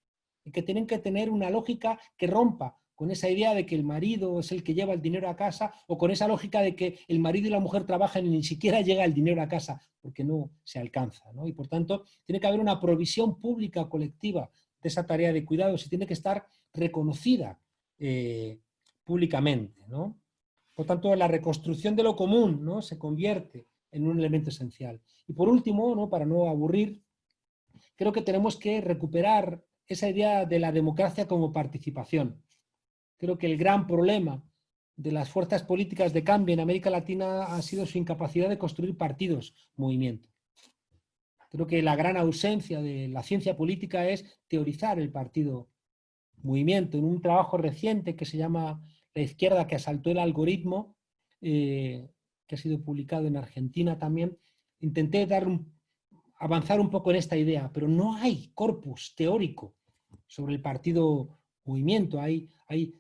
y que tienen que tener una lógica que rompa con esa idea de que el marido es el que lleva el dinero a casa, o con esa lógica de que el marido y la mujer trabajan y ni siquiera llega el dinero a casa porque no se alcanza, ¿no? Y por tanto tiene que haber una provisión pública colectiva de esa tarea de cuidados y tiene que estar reconocida públicamente, ¿no? Por tanto, la reconstrucción de lo común, ¿no?, se convierte en un elemento esencial. Y por último, ¿no?, para no aburrir, creo que tenemos que recuperar esa idea de la democracia como participación. Creo que el gran problema de las fuerzas políticas de cambio en América Latina ha sido su incapacidad de construir partidos, movimiento. Creo que la gran ausencia de la ciencia política es teorizar el partido movimiento. En un trabajo reciente que se llama La izquierda que asaltó el algoritmo, que ha sido publicado en Argentina también, intenté avanzar un poco en esta idea, pero no hay corpus teórico sobre el partido movimiento. Hay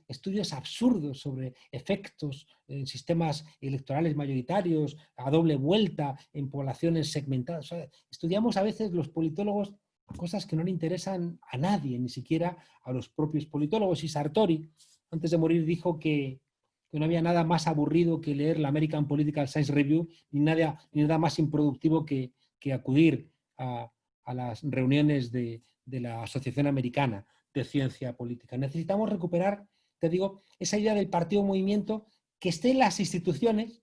estudios absurdos sobre efectos en sistemas electorales mayoritarios, a doble vuelta, en poblaciones segmentadas. O sea, estudiamos a veces los politólogos cosas que no le interesan a nadie, ni siquiera a los propios politólogos. Y Sartori, antes de morir, dijo que no había nada más aburrido que leer la American Political Science Review, ni nada más improductivo que acudir a las reuniones de la Asociación Americana de Ciencia Política. Necesitamos recuperar, te digo, esa idea del partido-movimiento que esté en las instituciones,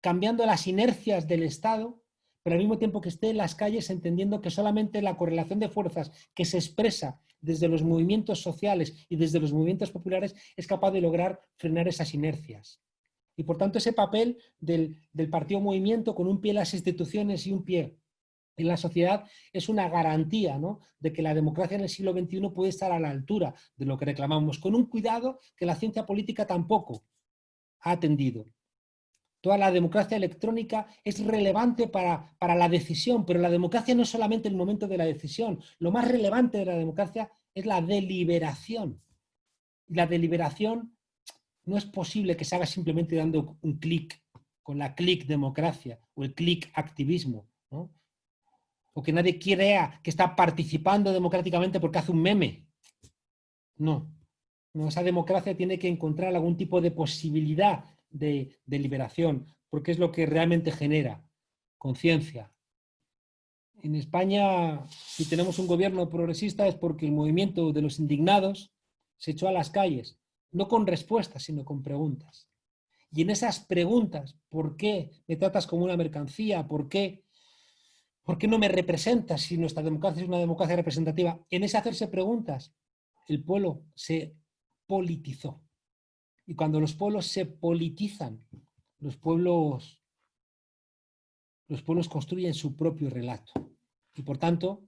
cambiando las inercias del Estado, pero al mismo tiempo que esté en las calles, entendiendo que solamente la correlación de fuerzas que se expresa desde los movimientos sociales y desde los movimientos populares es capaz de lograr frenar esas inercias. Y por tanto ese papel del partido-movimiento con un pie en las instituciones y un pie en la sociedad es una garantía, ¿no?, de que la democracia en el siglo XXI puede estar a la altura de lo que reclamamos, con un cuidado que la ciencia política tampoco ha atendido. Toda la democracia electrónica es relevante para la decisión, pero la democracia no es solamente el momento de la decisión. Lo más relevante de la democracia es la deliberación. Y la deliberación no es posible que se haga simplemente dando un clic, con la clic democracia o el clic activismo, ¿no? O que nadie crea que está participando democráticamente porque hace un meme. No, esa democracia tiene que encontrar algún tipo de posibilidad de liberación, porque es lo que realmente genera conciencia. En España, si tenemos un gobierno progresista, es porque el movimiento de los indignados se echó a las calles, no con respuestas, sino con preguntas. Y en esas preguntas, ¿por qué me tratas como una mercancía? ¿Por qué no me representas si nuestra democracia es una democracia representativa? En ese hacerse preguntas, el pueblo se politizó. Y cuando los pueblos se politizan, los pueblos construyen su propio relato. Y por tanto,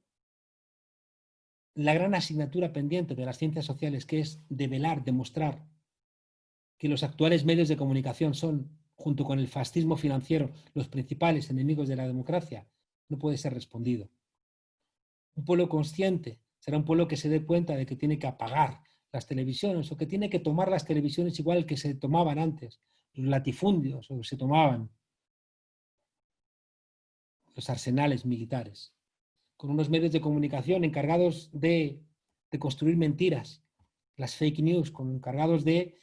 la gran asignatura pendiente de las ciencias sociales, que es develar, demostrar que los actuales medios de comunicación son, junto con el fascismo financiero, los principales enemigos de la democracia, no puede ser respondido. Un pueblo consciente será un pueblo que se dé cuenta de que tiene que apagar las televisiones o que tiene que tomar las televisiones igual que se tomaban antes, los latifundios o se tomaban los arsenales militares, con unos medios de comunicación encargados de construir mentiras, las fake news, encargados de,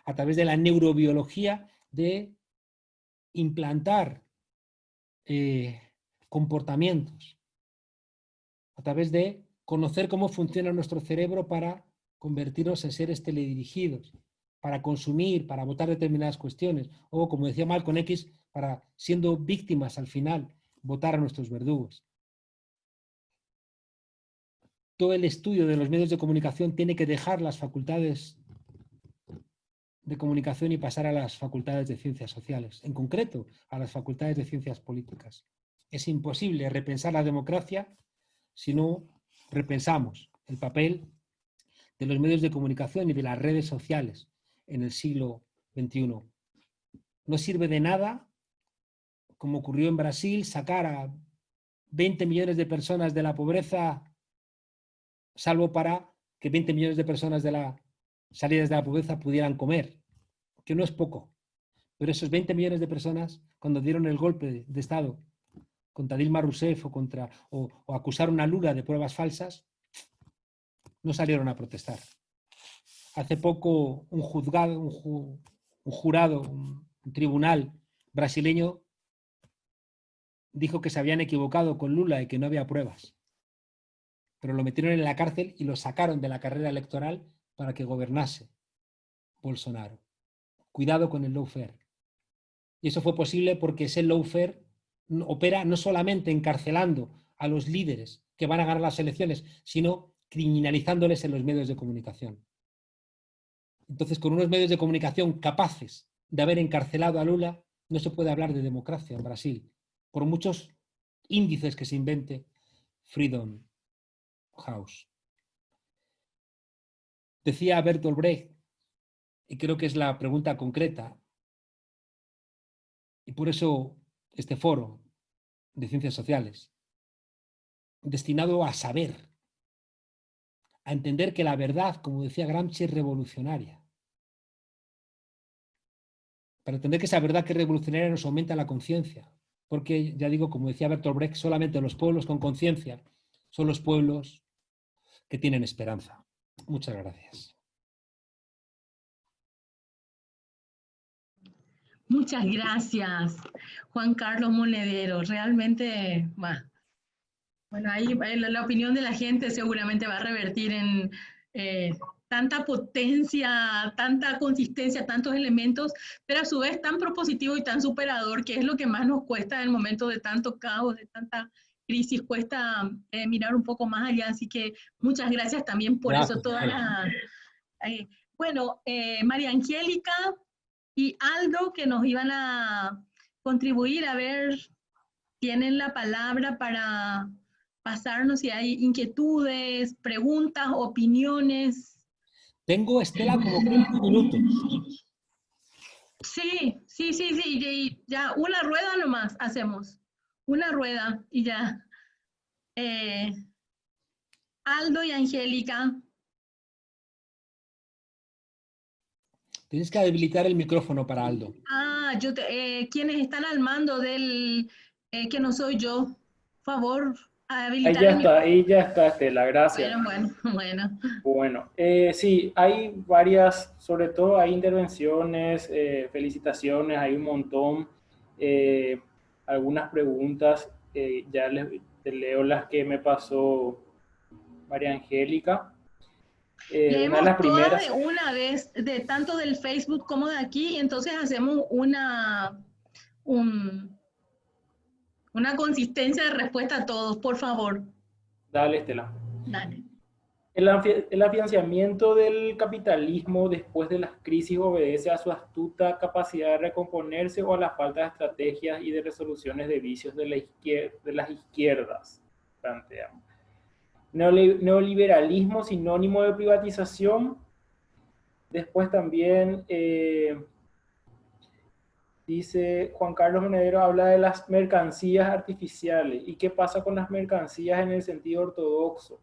a través de la neurobiología, de implantar comportamientos, a través de conocer cómo funciona nuestro cerebro para convertirnos en seres teledirigidos, para consumir, para votar determinadas cuestiones, o, como decía Malcolm X, para, siendo víctimas al final, votar a nuestros verdugos. Todo el estudio de los medios de comunicación tiene que dejar las facultades de comunicación y pasar a las facultades de ciencias sociales, en concreto a las facultades de ciencias políticas. Es imposible repensar la democracia si no repensamos el papel de los medios de comunicación y de las redes sociales en el siglo XXI. No sirve de nada, como ocurrió en Brasil, sacar a 20 millones de personas de la pobreza, salvo para que 20 millones de personas salidas de la pobreza pudieran comer, que no es poco. Pero esos 20 millones de personas, cuando dieron el golpe de Estado contra Dilma Rousseff o acusaron a Lula de pruebas falsas, no salieron a protestar. Hace poco un jurado, un tribunal brasileño dijo que se habían equivocado con Lula y que no había pruebas. Pero lo metieron en la cárcel y lo sacaron de la carrera electoral para que gobernase Bolsonaro. Cuidado con el lawfare. Y eso fue posible porque ese lawfare opera no solamente encarcelando a los líderes que van a ganar las elecciones, sino criminalizándoles en los medios de comunicación. Entonces, con unos medios de comunicación capaces de haber encarcelado a Lula, no se puede hablar de democracia en Brasil, por muchos índices que se invente Freedom House. Decía Bertolt Brecht, y creo que es la pregunta concreta, y por eso este foro de ciencias sociales, destinado a saber, a entender que la verdad, como decía Gramsci, es revolucionaria. Para entender que esa verdad que es revolucionaria nos aumenta la conciencia. Porque, ya digo, como decía Bertolt Brecht, solamente los pueblos con conciencia son los pueblos que tienen esperanza. Muchas gracias. Muchas gracias, Juan Carlos Monedero. Realmente, bueno, ahí la opinión de la gente seguramente va a revertir en tanta potencia, tanta consistencia, tantos elementos, pero a su vez tan propositivo y tan superador, que es lo que más nos cuesta en el momento de tanto caos, de tanta crisis, cuesta mirar un poco más allá. Así que muchas gracias también por eso. Bueno, María Angélica y Aldo, que nos iban a contribuir, a ver, tienen la palabra para pasarnos si hay inquietudes, preguntas, opiniones. Tengo, Estela, como 15 minutos. Sí, y ya una rueda nomás hacemos. Una rueda y ya. Aldo y Angélica. Tienes que habilitar el micrófono para Aldo. Quienes están al mando del, que no soy yo, por favor, habilitar ahí ya está, Estela, gracias. Bueno. Sí, hay varias, sobre todo hay intervenciones, felicitaciones, hay un montón, algunas preguntas, ya les leo las que me pasó María Angélica. Leemos una de las primeras, todas de una vez, tanto del Facebook como de aquí, y entonces hacemos una consistencia de respuesta a todos, por favor. Dale, Estela. Dale. El afianzamiento del capitalismo después de las crisis obedece a su astuta capacidad de recomponerse o a la falta de estrategias y de resoluciones de vicios de las izquierdas, planteamos. Neoliberalismo sinónimo de privatización. Después también dice Juan Carlos Monedero, habla de las mercancías artificiales. ¿Y qué pasa con las mercancías en el sentido ortodoxo?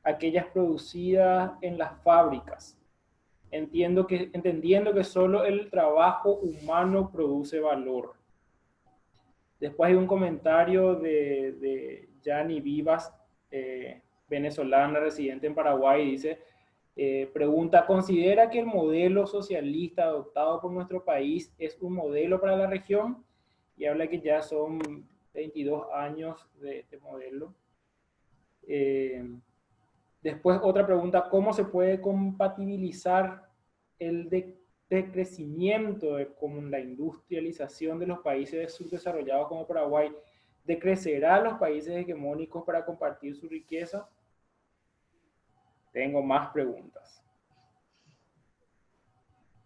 Aquellas producidas en las fábricas. Entendiendo que solo el trabajo humano produce valor. Después hay un comentario de Yani Vivas, venezolana, residente en Paraguay, dice, pregunta, ¿considera que el modelo socialista adoptado por nuestro país es un modelo para la región? Y habla que ya son 22 años de este modelo. Después otra pregunta, ¿cómo se puede compatibilizar el decrecimiento con la industrialización de los países subdesarrollados como Paraguay? ¿Decrecerá los países hegemónicos para compartir su riqueza? Tengo más preguntas.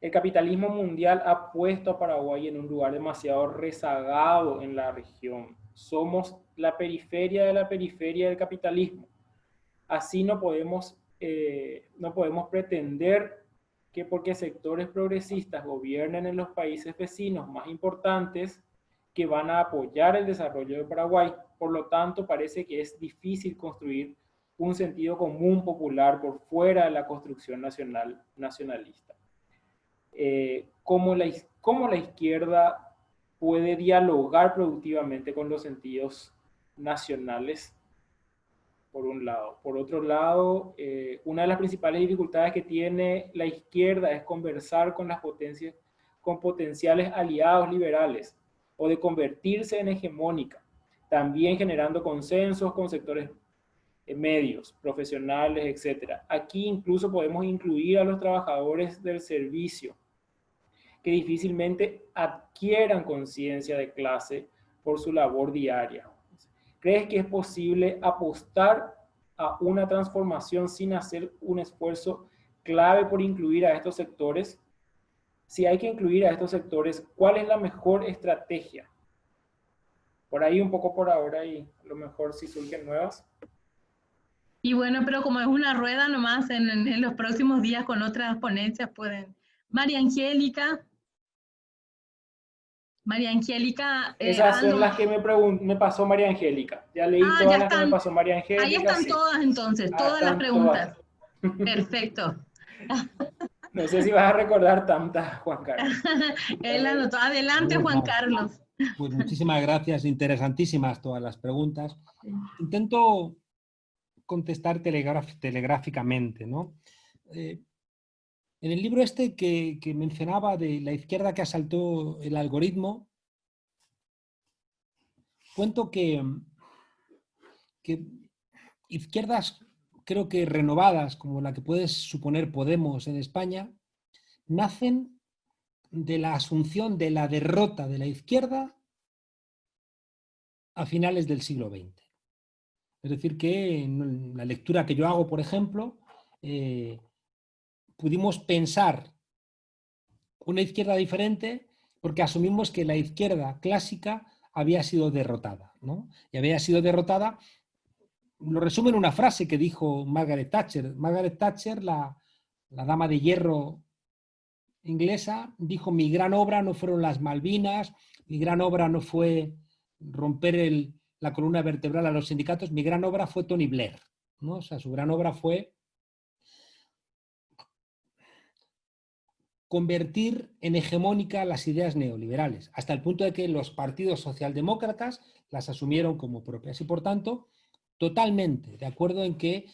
El capitalismo mundial ha puesto a Paraguay en un lugar demasiado rezagado en la región. Somos la periferia de la periferia del capitalismo. Así no podemos pretender que porque sectores progresistas gobiernen en los países vecinos más importantes, que van a apoyar el desarrollo de Paraguay. Por lo tanto, parece que es difícil construir un sentido común popular por fuera de la construcción nacionalista. ¿Cómo la izquierda puede dialogar productivamente con los sentidos nacionales? Por un lado. Por otro lado, una de las principales dificultades que tiene la izquierda es conversar con las potencias, con potenciales aliados liberales, o de convertirse en hegemónica, también generando consensos con sectores medios, profesionales, etc. Aquí incluso podemos incluir a los trabajadores del servicio, que difícilmente adquieran conciencia de clase por su labor diaria. ¿Crees que es posible apostar a una transformación sin hacer un esfuerzo clave por incluir a estos sectores? Si hay que incluir a estos sectores, ¿cuál es la mejor estrategia? Por ahí un poco por ahora, y a lo mejor si surgen nuevas. Y bueno, pero como es una rueda nomás, en los próximos días con otras ponencias pueden. María Angélica. Esas son las que me pasó María Angélica. Ya leí todas las que me pasó María Angélica. Ahí están todas entonces, todas las preguntas. Perfecto. No sé si vas a recordar tantas, Juan Carlos. Él anotó. Adelante, Juan Carlos. Pues muchísimas gracias, interesantísimas todas las preguntas. Intento contestar telegráficamente, ¿no? En el libro este que mencionaba de la izquierda que asaltó el algoritmo, cuento que izquierdas, creo que renovadas, como la que puede suponer Podemos en España, nacen de la asunción de la derrota de la izquierda a finales del siglo XX. Es decir, que en la lectura que yo hago, por ejemplo, pudimos pensar una izquierda diferente porque asumimos que la izquierda clásica había sido derrotada, ¿no? Y había sido derrotada, lo resumo en una frase que dijo Margaret Thatcher. Margaret Thatcher, la dama de hierro inglesa, dijo: mi gran obra no fueron las Malvinas, mi gran obra no fue romper la columna vertebral a los sindicatos, mi gran obra fue Tony Blair, ¿no? O sea, su gran obra fue convertir en hegemónica las ideas neoliberales, hasta el punto de que los partidos socialdemócratas las asumieron como propias. Y por tanto, totalmente de acuerdo en que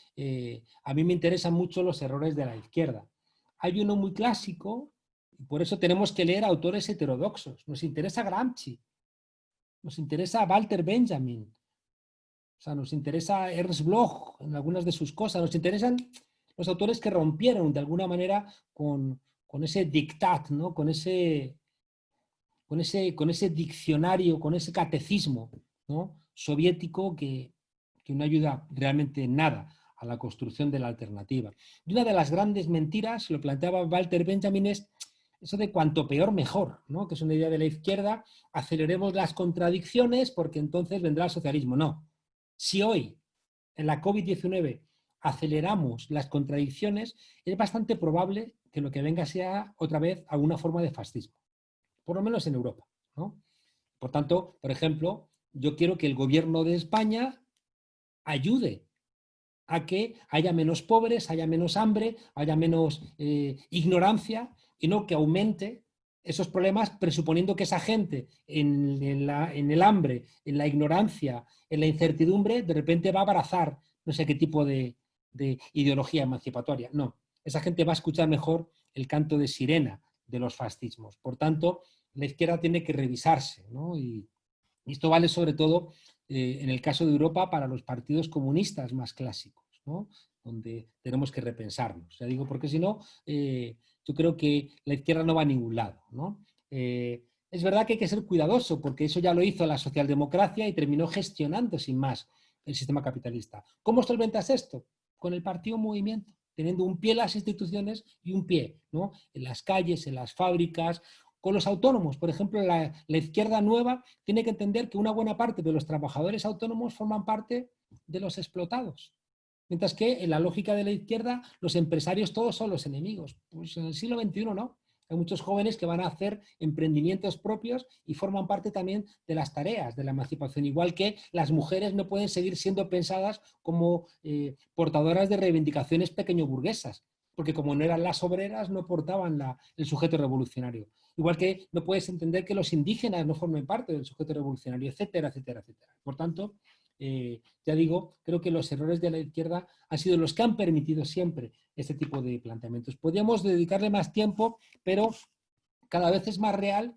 a mí me interesan mucho los errores de la izquierda. Hay uno muy clásico, y por eso tenemos que leer autores heterodoxos. Nos interesa Gramsci, nos interesa Walter Benjamin, o sea, nos interesa Ernst Bloch en algunas de sus cosas, nos interesan los autores que rompieron de alguna manera con ese dictat, ¿no? con ese diccionario, con ese catecismo, ¿no? soviético que no ayuda realmente en nada a la construcción de la alternativa. Y una de las grandes mentiras, lo planteaba Walter Benjamin, es eso de cuanto peor mejor, ¿no? que es una idea de la izquierda: aceleremos las contradicciones porque entonces vendrá el socialismo. No. Si hoy, en la COVID-19, aceleramos las contradicciones, es bastante probable que lo que venga sea otra vez alguna forma de fascismo, por lo menos en Europa, ¿no? Por tanto, por ejemplo, yo quiero que el gobierno de España ayude a que haya menos pobres, haya menos hambre, haya menos ignorancia, y no que aumente esos problemas presuponiendo que esa gente en el hambre, en la ignorancia, en la incertidumbre, de repente va a abrazar no sé qué tipo de ideología emancipatoria. No, esa gente va a escuchar mejor el canto de sirena de los fascismos. Por tanto, la izquierda tiene que revisarse, ¿no? Y esto vale sobre todo en el caso de Europa para los partidos comunistas más clásicos, ¿no? Donde tenemos que repensarnos. Ya digo, porque si no, yo creo que la izquierda no va a ningún lado, ¿no? Es verdad que hay que ser cuidadoso, porque eso ya lo hizo la socialdemocracia y terminó gestionando sin más el sistema capitalista. ¿Cómo solventas esto? Con el partido movimiento, teniendo un pie en las instituciones y un pie, ¿no? en las calles, en las fábricas. Con los autónomos, por ejemplo, la izquierda nueva tiene que entender que una buena parte de los trabajadores autónomos forman parte de los explotados. Mientras que en la lógica de la izquierda, los empresarios todos son los enemigos. Pues en el siglo XXI no. Hay muchos jóvenes que van a hacer emprendimientos propios y forman parte también de las tareas de la emancipación. Igual que las mujeres no pueden seguir siendo pensadas como portadoras de reivindicaciones pequeño burguesas, porque como no eran las obreras, no portaban el sujeto revolucionario. Igual que no puedes entender que los indígenas no formen parte del sujeto revolucionario, etcétera, etcétera, etcétera. Por tanto, ya digo, creo que los errores de la izquierda han sido los que han permitido siempre este tipo de planteamientos. Podríamos dedicarle más tiempo, pero cada vez es más real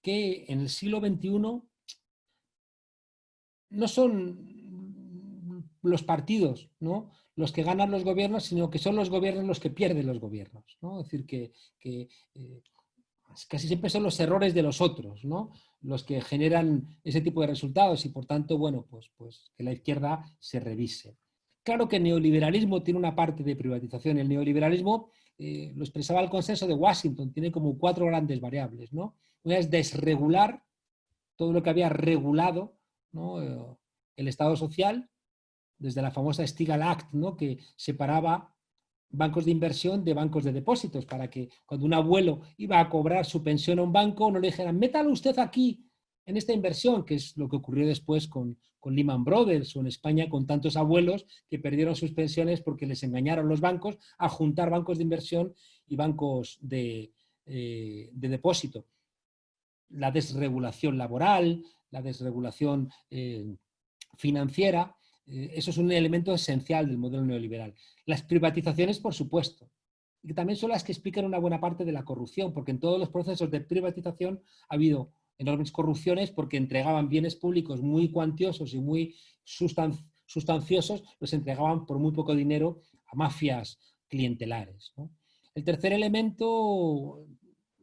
que en el siglo XXI no son los partidos, ¿no?, los que ganan los gobiernos, sino que son los gobiernos los que pierden los gobiernos, ¿no? Es decir, que casi siempre son los errores de los otros, ¿no?, los que generan ese tipo de resultados, y por tanto, bueno, pues que la izquierda se revise. Claro que el neoliberalismo tiene una parte de privatización. El neoliberalismo, lo expresaba el consenso de Washington, tiene como 4 grandes variables, ¿no? Una es desregular todo lo que había regulado, ¿no?, el Estado social, desde la famosa Stigall Act, ¿no?, que separaba bancos de inversión de bancos de depósitos, para que cuando un abuelo iba a cobrar su pensión a un banco no le dijeran: métalo usted aquí en esta inversión, que es lo que ocurrió después con Lehman Brothers o en España con tantos abuelos que perdieron sus pensiones porque les engañaron los bancos a juntar bancos de inversión y bancos de depósito. La desregulación laboral, la desregulación financiera, eso es un elemento esencial del modelo neoliberal. Las privatizaciones, por supuesto, y que también son las que explican una buena parte de la corrupción, porque en todos los procesos de privatización ha habido enormes corrupciones porque entregaban bienes públicos muy cuantiosos y muy sustanciosos, los entregaban por muy poco dinero a mafias clientelares, ¿no? El tercer elemento,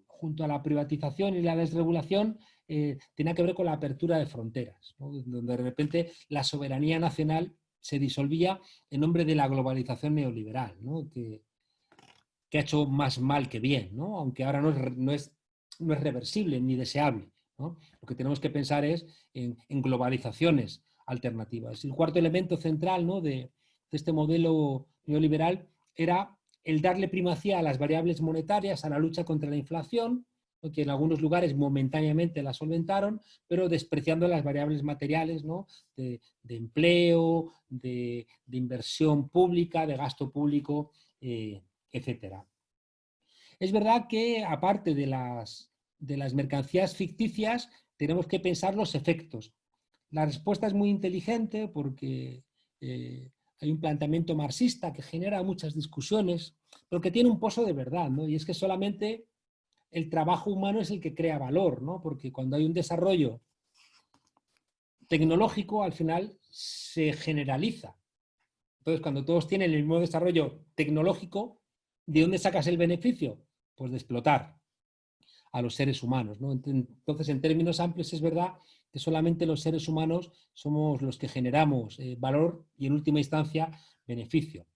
junto a la privatización y la desregulación, tiene que ver con la apertura de fronteras, ¿no? Donde de repente la soberanía nacional se disolvía en nombre de la globalización neoliberal, ¿no? que ha hecho más mal que bien, ¿no? Aunque ahora no es reversible ni deseable, ¿no? Lo que tenemos que pensar es en globalizaciones alternativas. El cuarto elemento central, ¿no?, de este modelo neoliberal era el darle primacía a las variables monetarias, a la lucha contra la inflación, ¿no?, que en algunos lugares momentáneamente la solventaron, pero despreciando las variables materiales, ¿no?, de empleo, de inversión pública, de gasto público, etcétera. Es verdad que, aparte de las mercancías ficticias, tenemos que pensar los efectos. La respuesta es muy inteligente porque hay un planteamiento marxista que genera muchas discusiones, pero que tiene un pozo de verdad, ¿no? Y es que solamente el trabajo humano es el que crea valor, ¿no? Porque cuando hay un desarrollo tecnológico, al final se generaliza. Entonces, cuando todos tienen el mismo desarrollo tecnológico, ¿de dónde sacas el beneficio? Pues de explotar a los seres humanos, ¿no? Entonces, en términos amplios, es verdad que solamente los seres humanos somos los que generamos valor y, en última instancia, beneficio.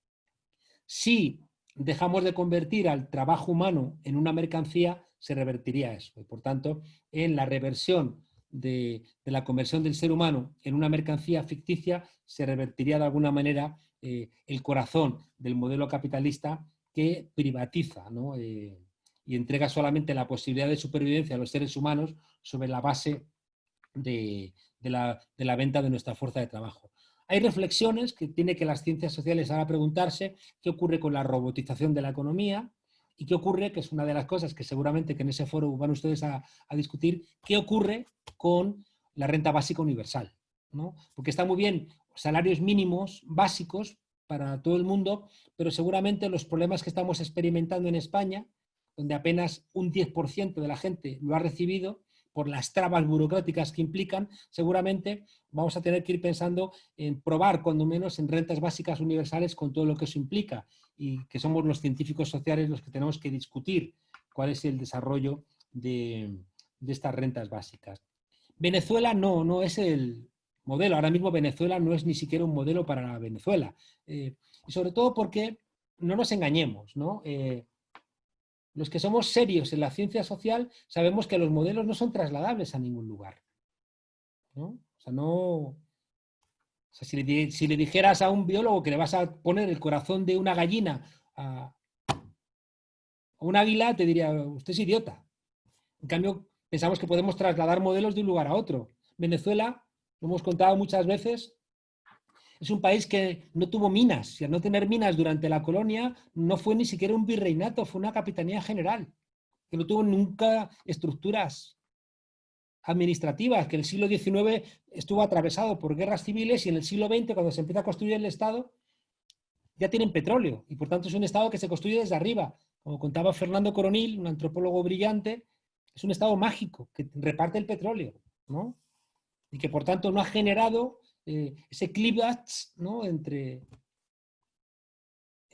Si dejamos de convertir al trabajo humano en una mercancía, se revertiría eso. Y, por tanto, en la reversión de la conversión del ser humano en una mercancía ficticia, se revertiría de alguna manera el corazón del modelo capitalista que privatiza, ¿no?, y entrega solamente la posibilidad de supervivencia a los seres humanos sobre la base de la venta de nuestra fuerza de trabajo. Hay reflexiones que tiene que las ciencias sociales ahora preguntarse: ¿qué ocurre con la robotización de la economía? ¿Y qué ocurre, que es una de las cosas que seguramente que en ese foro van ustedes a discutir, qué ocurre con la renta básica universal, ¿no? Porque está muy bien salarios mínimos básicos para todo el mundo, pero seguramente los problemas que estamos experimentando en España, donde apenas un 10% de la gente lo ha recibido, por las trabas burocráticas que implican, seguramente vamos a tener que ir pensando en probar, cuando menos, en rentas básicas universales con todo lo que eso implica, y que somos los científicos sociales los que tenemos que discutir cuál es el desarrollo de estas rentas básicas. Venezuela no es el modelo. Ahora mismo Venezuela no es ni siquiera un modelo para Venezuela. Y sobre todo porque, no nos engañemos, ¿no? Los que somos serios en la ciencia social sabemos que los modelos no son trasladables a ningún lugar, ¿no? O sea, si le dijeras a un biólogo que le vas a poner el corazón de una gallina a un águila, te diría: usted es idiota. En cambio, pensamos que podemos trasladar modelos de un lugar a otro. Venezuela, lo hemos contado muchas veces, es un país que no tuvo minas, y al no tener minas durante la colonia, no fue ni siquiera un virreinato, fue una capitanía general, que no tuvo nunca estructuras administrativas, que en el siglo XIX estuvo atravesado por guerras civiles, y en el siglo XX, cuando se empieza a construir el Estado, ya tienen petróleo, y por tanto es un Estado que se construye desde arriba. Como contaba Fernando Coronil, un antropólogo brillante, es un Estado mágico que reparte el petróleo, ¿no? Y que por tanto no ha generado ese cleavage, ¿no?, en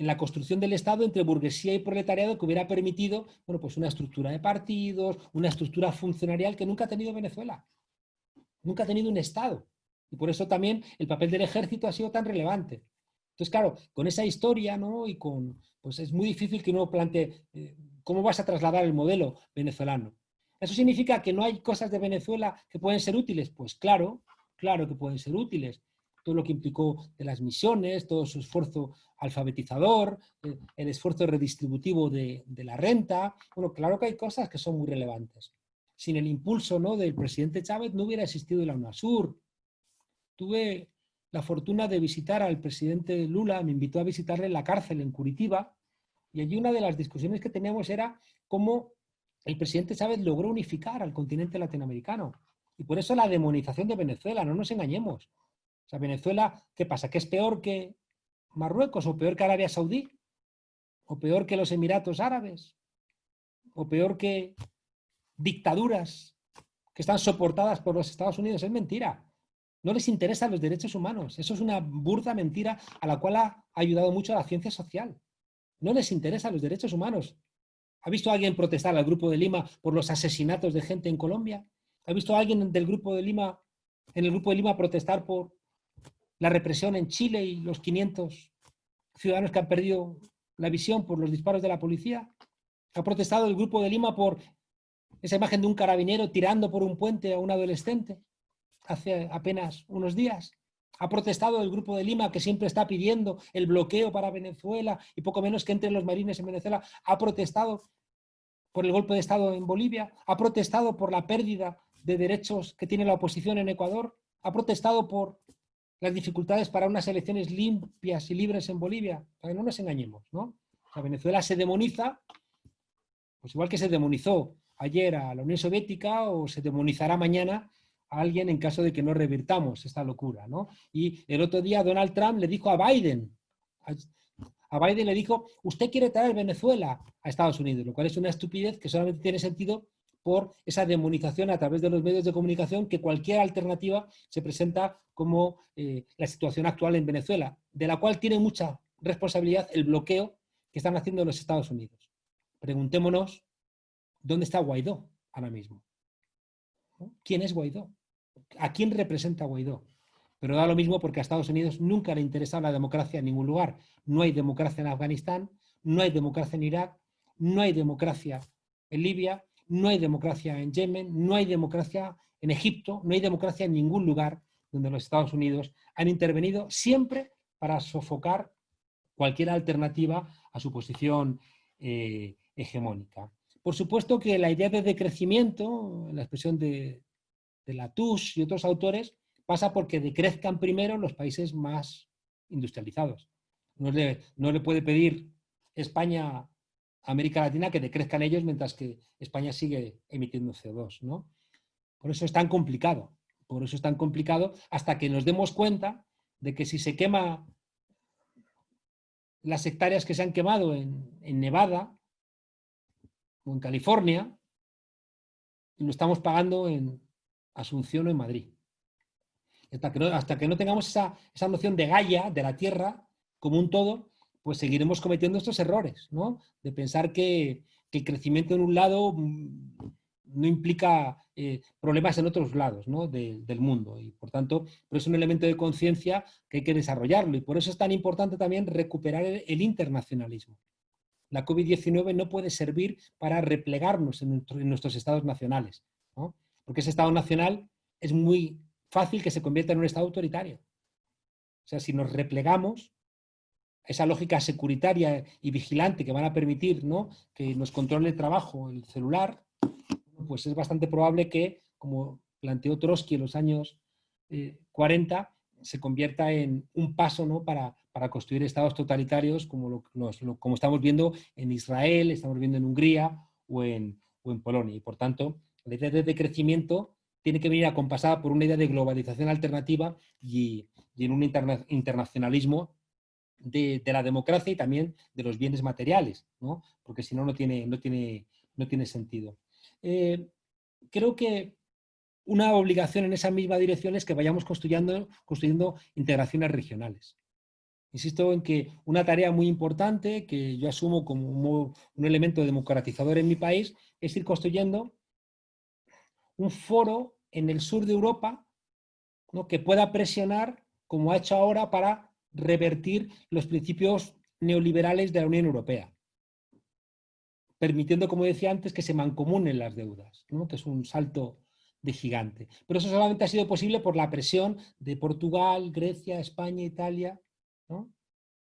la construcción del Estado entre burguesía y proletariado, que hubiera permitido, bueno, pues una estructura de partidos, una estructura funcionarial que nunca ha tenido Venezuela. Nunca ha tenido un Estado. Y por eso también el papel del ejército ha sido tan relevante. Entonces, claro, con esa historia, ¿no?, y pues es muy difícil que uno plantee cómo vas a trasladar el modelo venezolano. ¿Eso significa que no hay cosas de Venezuela que pueden ser útiles? Pues claro que pueden ser útiles. Todo lo que implicó de las misiones, todo su esfuerzo alfabetizador, el esfuerzo redistributivo de la renta. Bueno, claro que hay cosas que son muy relevantes. sin el impulso, ¿no?, del presidente Chávez no hubiera existido la UNASUR. Tuve la fortuna de visitar al presidente Lula, me invitó a visitarle en la cárcel en Curitiba, y allí una de las discusiones que teníamos era cómo el presidente Chávez logró unificar al continente latinoamericano. Y por eso la demonización de Venezuela, no nos engañemos. O sea, Venezuela, ¿qué pasa? ¿Que es peor que Marruecos o peor que Arabia Saudí? ¿O peor que los Emiratos Árabes? ¿O peor que dictaduras que están soportadas por los Estados Unidos? Es mentira. No les interesan los derechos humanos. Eso es una burda mentira a la cual ha ayudado mucho la ciencia social. No les interesan los derechos humanos. ¿Ha visto a alguien protestar al Grupo de Lima por los asesinatos de gente en Colombia? ¿Ha visto a alguien del Grupo de Lima, en el Grupo de Lima, protestar por la represión en Chile y los 500 ciudadanos que han perdido la visión por los disparos de la policía? ¿Ha protestado el Grupo de Lima por esa imagen de un carabinero tirando por un puente a un adolescente hace apenas unos días? ¿Ha protestado el Grupo de Lima, que siempre está pidiendo el bloqueo para Venezuela y poco menos que entren los marines en Venezuela? ¿Ha protestado por el golpe de Estado en Bolivia? ¿Ha protestado por la pérdida de derechos que tiene la oposición en Ecuador? ¿Ha protestado por las dificultades para unas elecciones limpias y libres en Bolivia? Para que no nos engañemos, ¿no? O sea, Venezuela se demoniza, pues igual que se demonizó ayer a la Unión Soviética, o se demonizará mañana a alguien en caso de que no revirtamos esta locura, ¿no? Y el otro día Donald Trump le dijo a Biden le dijo: usted quiere traer Venezuela a Estados Unidos, lo cual es una estupidez que solamente tiene sentido por esa demonización a través de los medios de comunicación, que cualquier alternativa se presenta como la situación actual en Venezuela, de la cual tiene mucha responsabilidad el bloqueo que están haciendo los Estados Unidos. Preguntémonos, ¿dónde está Guaidó ahora mismo? ¿No? ¿Quién es Guaidó? ¿A quién representa Guaidó? Pero da lo mismo, porque a Estados Unidos nunca le ha interesado la democracia en ningún lugar. No hay democracia en Afganistán, no hay democracia en Irak, no hay democracia en Libia, no hay democracia en Yemen, no hay democracia en Egipto, no hay democracia en ningún lugar donde los Estados Unidos han intervenido siempre para sofocar cualquier alternativa a su posición hegemónica. Por supuesto que la idea de decrecimiento, la expresión de Latouche y otros autores, pasa porque decrezcan primero los países más industrializados. No le puede pedir España a América Latina que decrezcan ellos mientras que España sigue emitiendo CO2, ¿no? Por eso es tan complicado. Por eso es tan complicado, hasta que nos demos cuenta de que si se quema las hectáreas que se han quemado en Nevada o en California, lo estamos pagando en Asunción o en Madrid. Hasta que no tengamos esa noción de Gaia, de la Tierra, como un todo, pues seguiremos cometiendo estos errores, ¿no? De pensar que el crecimiento en un lado no implica problemas en otros lados, ¿no?, del mundo. Y por tanto, pero es un elemento de conciencia que hay que desarrollarlo. Y por eso es tan importante también recuperar el internacionalismo. La COVID-19 no puede servir para replegarnos en nuestros estados nacionales, ¿no? Porque ese estado nacional es muy fácil que se convierta en un estado autoritario. O sea, si nos replegamos a esa lógica securitaria y vigilante que van a permitir, ¿no?, que nos controle el trabajo, el celular, pues es bastante probable que, como planteó Trotsky en los años 40, se convierta en un paso, ¿no?, para construir estados totalitarios como estamos viendo en Israel, estamos viendo en Hungría o en Polonia. Y por tanto, la idea de crecimiento tiene que venir acompasada por una idea de globalización alternativa y en un internacionalismo de la democracia y también de los bienes materiales, ¿no? Porque si no, no tiene sentido. Creo que una obligación en esa misma dirección es que vayamos construyendo integraciones regionales. Insisto en que una tarea muy importante que yo asumo como un elemento democratizador en mi país es ir construyendo un foro en el sur de Europa, ¿no?, que pueda presionar, como ha hecho ahora, para revertir los principios neoliberales de la Unión Europea, permitiendo, como decía antes, que se mancomunen las deudas, ¿no?, que es un salto de gigante. Pero eso solamente ha sido posible por la presión de Portugal, Grecia, España, Italia, ¿no?,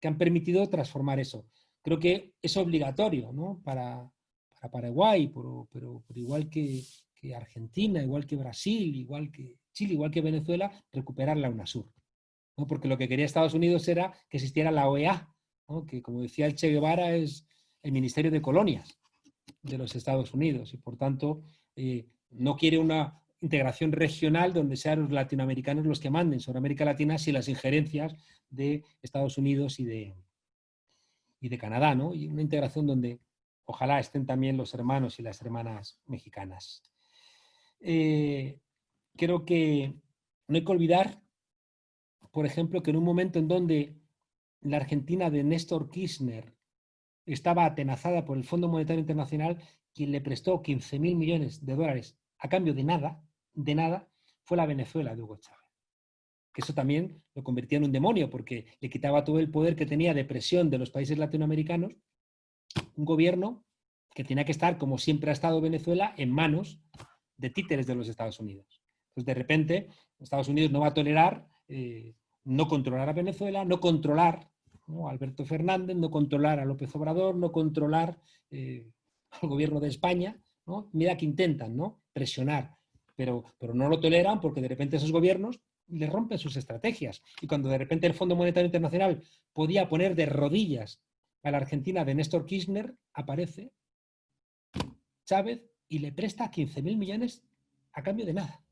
que han permitido transformar eso. Creo que es obligatorio, ¿no?, para Paraguay, pero igual que que Argentina, igual que Brasil, igual que Chile, igual que Venezuela, recuperar la UNASUR, ¿no? Porque lo que quería Estados Unidos era que existiera la OEA, ¿no? Que, como decía el Che Guevara, es el Ministerio de Colonias de los Estados Unidos, y por tanto no quiere una integración regional donde sean los latinoamericanos los que manden sobre América Latina sin las injerencias de Estados Unidos y de Canadá, ¿no? Y una integración donde ojalá estén también los hermanos y las hermanas mexicanas. Creo que no hay que olvidar, por ejemplo, que en un momento en donde la Argentina de Néstor Kirchner estaba atenazada por el Fondo Monetario Internacional, quien le prestó 15.000 millones de dólares a cambio de nada, fue la Venezuela de Hugo Chávez. Que eso también lo convertía en un demonio, porque le quitaba todo el poder que tenía de presión de los países latinoamericanos, un gobierno que tenía que estar, como siempre ha estado Venezuela, en manos de títeres de los Estados Unidos. Entonces, de repente, Estados Unidos no va a tolerar no controlar a Venezuela, no controlar, ¿no?, a Alberto Fernández, no controlar a López Obrador, no controlar al gobierno de España, ¿no? Mira que intentan, ¿no?, presionar, pero no lo toleran, porque de repente esos gobiernos les rompen sus estrategias. Y cuando de repente el Fondo Monetario Internacional podía poner de rodillas a la Argentina de Néstor Kirchner, aparece Chávez y le presta 15.000 millones a cambio de nada,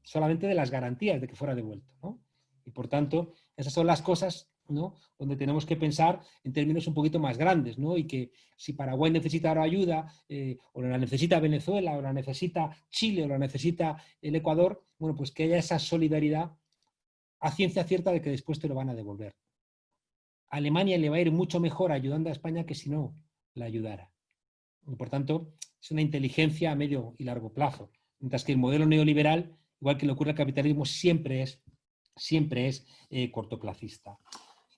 solamente de las garantías de que fuera devuelto, ¿no? Y por tanto, esas son las cosas, ¿no?, donde tenemos que pensar en términos un poquito más grandes, ¿no? Y que si Paraguay necesita ahora ayuda, o la necesita Venezuela, o la necesita Chile, o la necesita el Ecuador, bueno, pues que haya esa solidaridad a ciencia cierta de que después te lo van a devolver. A Alemania le va a ir mucho mejor ayudando a España que si no la ayudara. Y por tanto, es una inteligencia a medio y largo plazo. Mientras que el modelo neoliberal, igual que le ocurre al capitalismo, siempre es cortoplacista.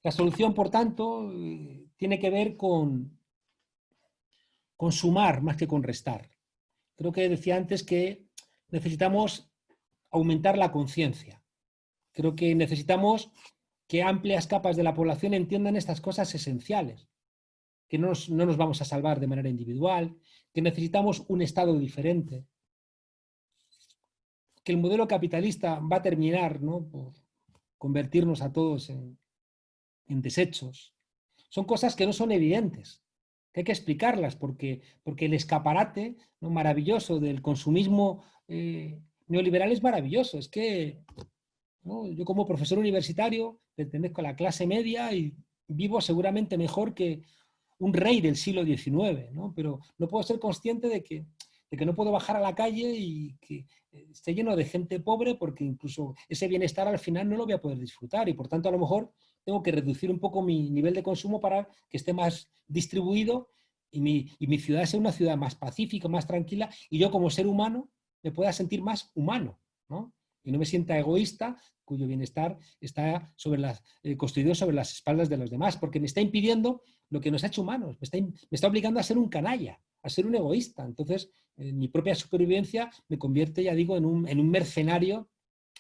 La solución, por tanto, tiene que ver con sumar más que con restar. Creo que decía antes que necesitamos aumentar la conciencia. Creo que necesitamos que amplias capas de la población entiendan estas cosas esenciales, que no nos vamos a salvar de manera individual, que necesitamos un Estado diferente, que el modelo capitalista va a terminar, ¿no?, por convertirnos a todos en desechos. Son cosas que no son evidentes, que hay que explicarlas, porque el escaparate, ¿no?, maravilloso del consumismo neoliberal es maravilloso. Es que, ¿no?, yo como profesor universitario pertenezco a la clase media y vivo seguramente mejor que un rey del siglo XIX, ¿no? Pero no puedo ser consciente de que no puedo bajar a la calle y que esté lleno de gente pobre, porque incluso ese bienestar al final no lo voy a poder disfrutar, y por tanto a lo mejor tengo que reducir un poco mi nivel de consumo para que esté más distribuido y mi ciudad sea una ciudad más pacífica, más tranquila, y yo como ser humano me pueda sentir más humano, ¿no? Y no me sienta egoísta, cuyo bienestar está construido sobre las espaldas de los demás, porque me está impidiendo lo que nos ha hecho humanos, me está obligando a ser un canalla, a ser un egoísta. Entonces, mi propia supervivencia me convierte, ya digo, en un mercenario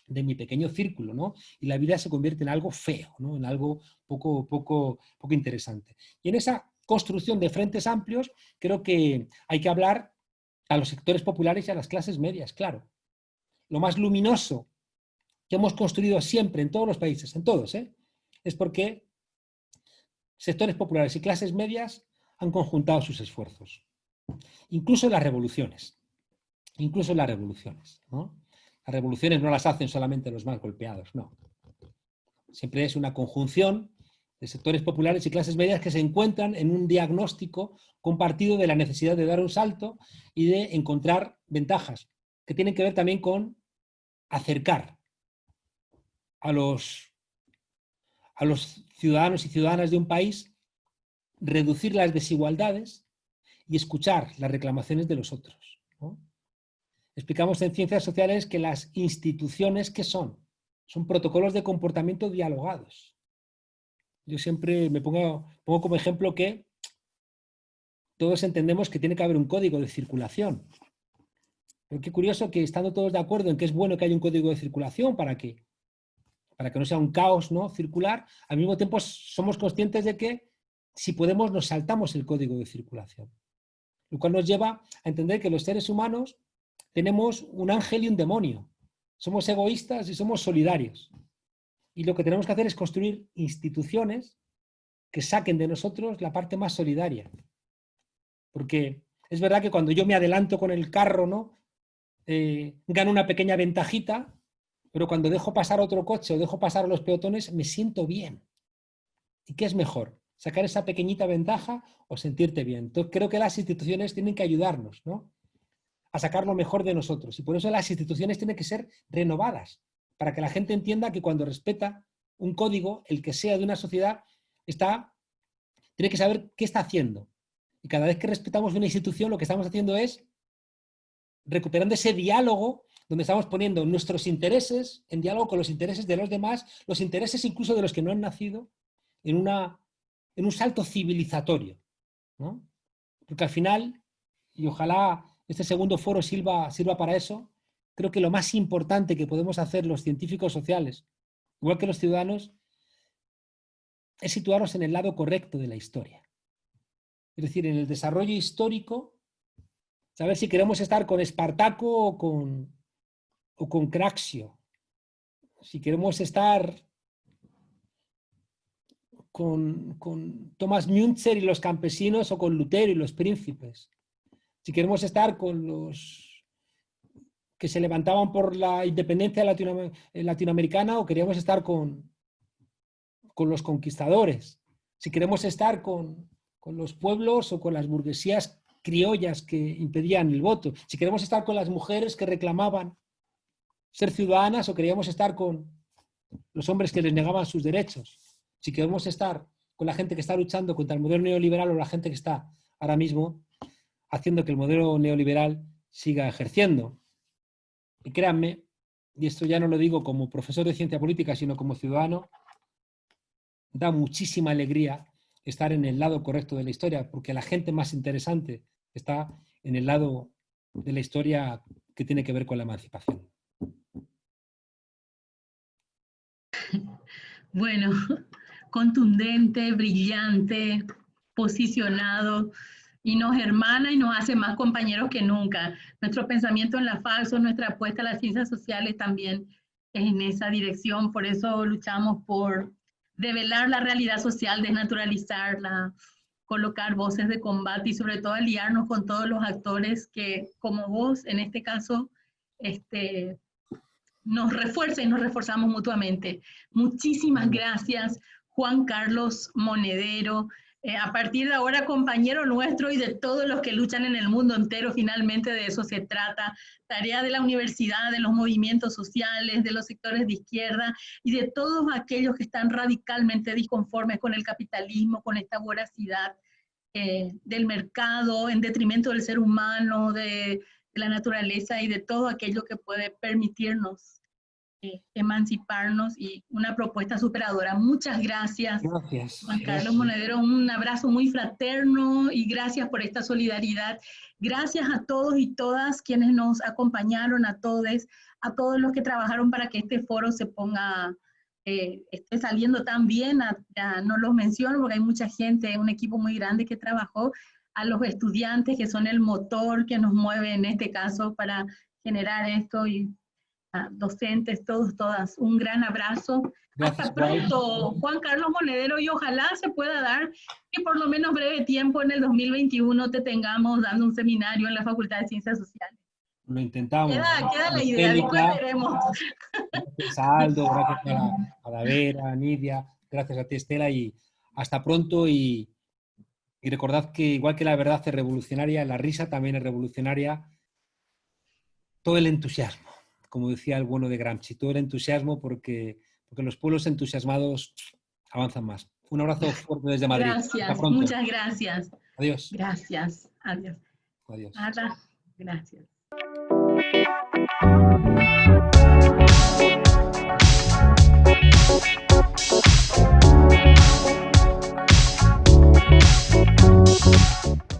de mi pequeño círculo, ¿no? Y la vida se convierte en algo feo, ¿no?, en algo poco interesante. Y en esa construcción de frentes amplios, creo que hay que hablar a los sectores populares y a las clases medias, claro. Lo más luminoso que hemos construido siempre en todos los países, en todos, es porque sectores populares y clases medias han conjuntado sus esfuerzos. Incluso en las revoluciones. ¿No? Las revoluciones no las hacen solamente los más golpeados, no. Siempre es una conjunción de sectores populares y clases medias que se encuentran en un diagnóstico compartido de la necesidad de dar un salto y de encontrar ventajas, que tienen que ver también con acercar a los ciudadanos y ciudadanas de un país, reducir las desigualdades y escuchar las reclamaciones de los otros, ¿no? Explicamos en Ciencias Sociales que las instituciones, ¿qué son? Son protocolos de comportamiento dialogados. Yo siempre me pongo como ejemplo que todos entendemos que tiene que haber un código de circulación. Pero qué curioso que, estando todos de acuerdo en que es bueno que haya un código de circulación para que no sea un caos, ¿no?, circular, al mismo tiempo somos conscientes de que si podemos nos saltamos el código de circulación. Lo cual nos lleva a entender que los seres humanos tenemos un ángel y un demonio. Somos egoístas y somos solidarios. Y lo que tenemos que hacer es construir instituciones que saquen de nosotros la parte más solidaria. Porque es verdad que cuando yo me adelanto con el carro, ¿no? Gano una pequeña ventajita, pero cuando dejo pasar otro coche o dejo pasar a los peatones, me siento bien. ¿Y qué es mejor? ¿Sacar esa pequeñita ventaja o sentirte bien? Entonces creo que las instituciones tienen que ayudarnos, ¿no? A sacar lo mejor de nosotros. Y por eso las instituciones tienen que ser renovadas, para que la gente entienda que cuando respeta un código, el que sea de una sociedad, tiene que saber qué está haciendo. Y cada vez que respetamos una institución, lo que estamos haciendo es recuperando ese diálogo donde estamos poniendo nuestros intereses en diálogo con los intereses de los demás, los intereses incluso de los que no han nacido, en un salto civilizatorio, ¿no? Porque al final, y ojalá este segundo foro sirva para eso, creo que lo más importante que podemos hacer los científicos sociales, igual que los ciudadanos, es situarnos en el lado correcto de la historia. Es decir, en el desarrollo histórico, saber si queremos estar con Espartaco o con Craxio, si queremos estar con Thomas Müntzer y los campesinos o con Lutero y los príncipes, si queremos estar con los que se levantaban por la independencia latinoamericana o queríamos estar con los conquistadores, si queremos estar con los pueblos o con las burguesías criollas que impedían el voto, si queremos estar con las mujeres que reclamaban ser ciudadanas o queríamos estar con los hombres que les negaban sus derechos, si queremos estar con la gente que está luchando contra el modelo neoliberal o la gente que está ahora mismo haciendo que el modelo neoliberal siga ejerciendo. Y créanme, y esto ya no lo digo como profesor de ciencia política, sino como ciudadano, da muchísima alegría estar en el lado correcto de la historia, porque la gente más interesante está en el lado de la historia que tiene que ver con la emancipación. Bueno, contundente, brillante, posicionado, y nos hermana y nos hace más compañeros que nunca. Nuestro pensamiento en la FALSO, nuestra apuesta a las ciencias sociales también es en esa dirección, por eso luchamos por develar la realidad social, desnaturalizarla, colocar voces de combate y sobre todo aliarnos con todos los actores que, como vos, en este caso, nos refuerza y nos reforzamos mutuamente. Muchísimas gracias, Juan Carlos Monedero, a partir de ahora compañero nuestro y de todos los que luchan en el mundo entero, finalmente de eso se trata, tarea de la universidad, de los movimientos sociales, de los sectores de izquierda y de todos aquellos que están radicalmente disconformes con el capitalismo, con esta voracidad del mercado en detrimento del ser humano, de la naturaleza y de todo aquello que puede permitirnos emanciparnos, y una propuesta superadora. Muchas gracias, Juan Carlos Monedero, un abrazo muy fraterno y gracias por esta solidaridad. Gracias a todos y todas quienes nos acompañaron, a todos los que trabajaron para que este foro se ponga, esté saliendo tan bien. No los menciono porque hay mucha gente, un equipo muy grande que trabajó, a los estudiantes que son el motor que nos mueve en este caso para generar esto, y docentes, todas, un gran abrazo. Gracias. Hasta pronto, Juan Carlos Monedero, y ojalá se pueda dar que por lo menos breve tiempo en el 2021 te tengamos dando un seminario en la Facultad de Ciencias Sociales. Lo intentamos. Queda la idea, después veremos. Gracias a Aldo, gracias a la Vera, a Nidia, gracias a ti, Estela, y hasta pronto. Y recordad que igual que la verdad es revolucionaria, la risa también es revolucionaria. Todo el entusiasmo, como decía el bueno de Gramsci, todo el entusiasmo, porque los pueblos entusiasmados avanzan más. Un abrazo fuerte desde Madrid. Gracias, muchas gracias. Adiós. Gracias, adiós. Adiós. Gracias.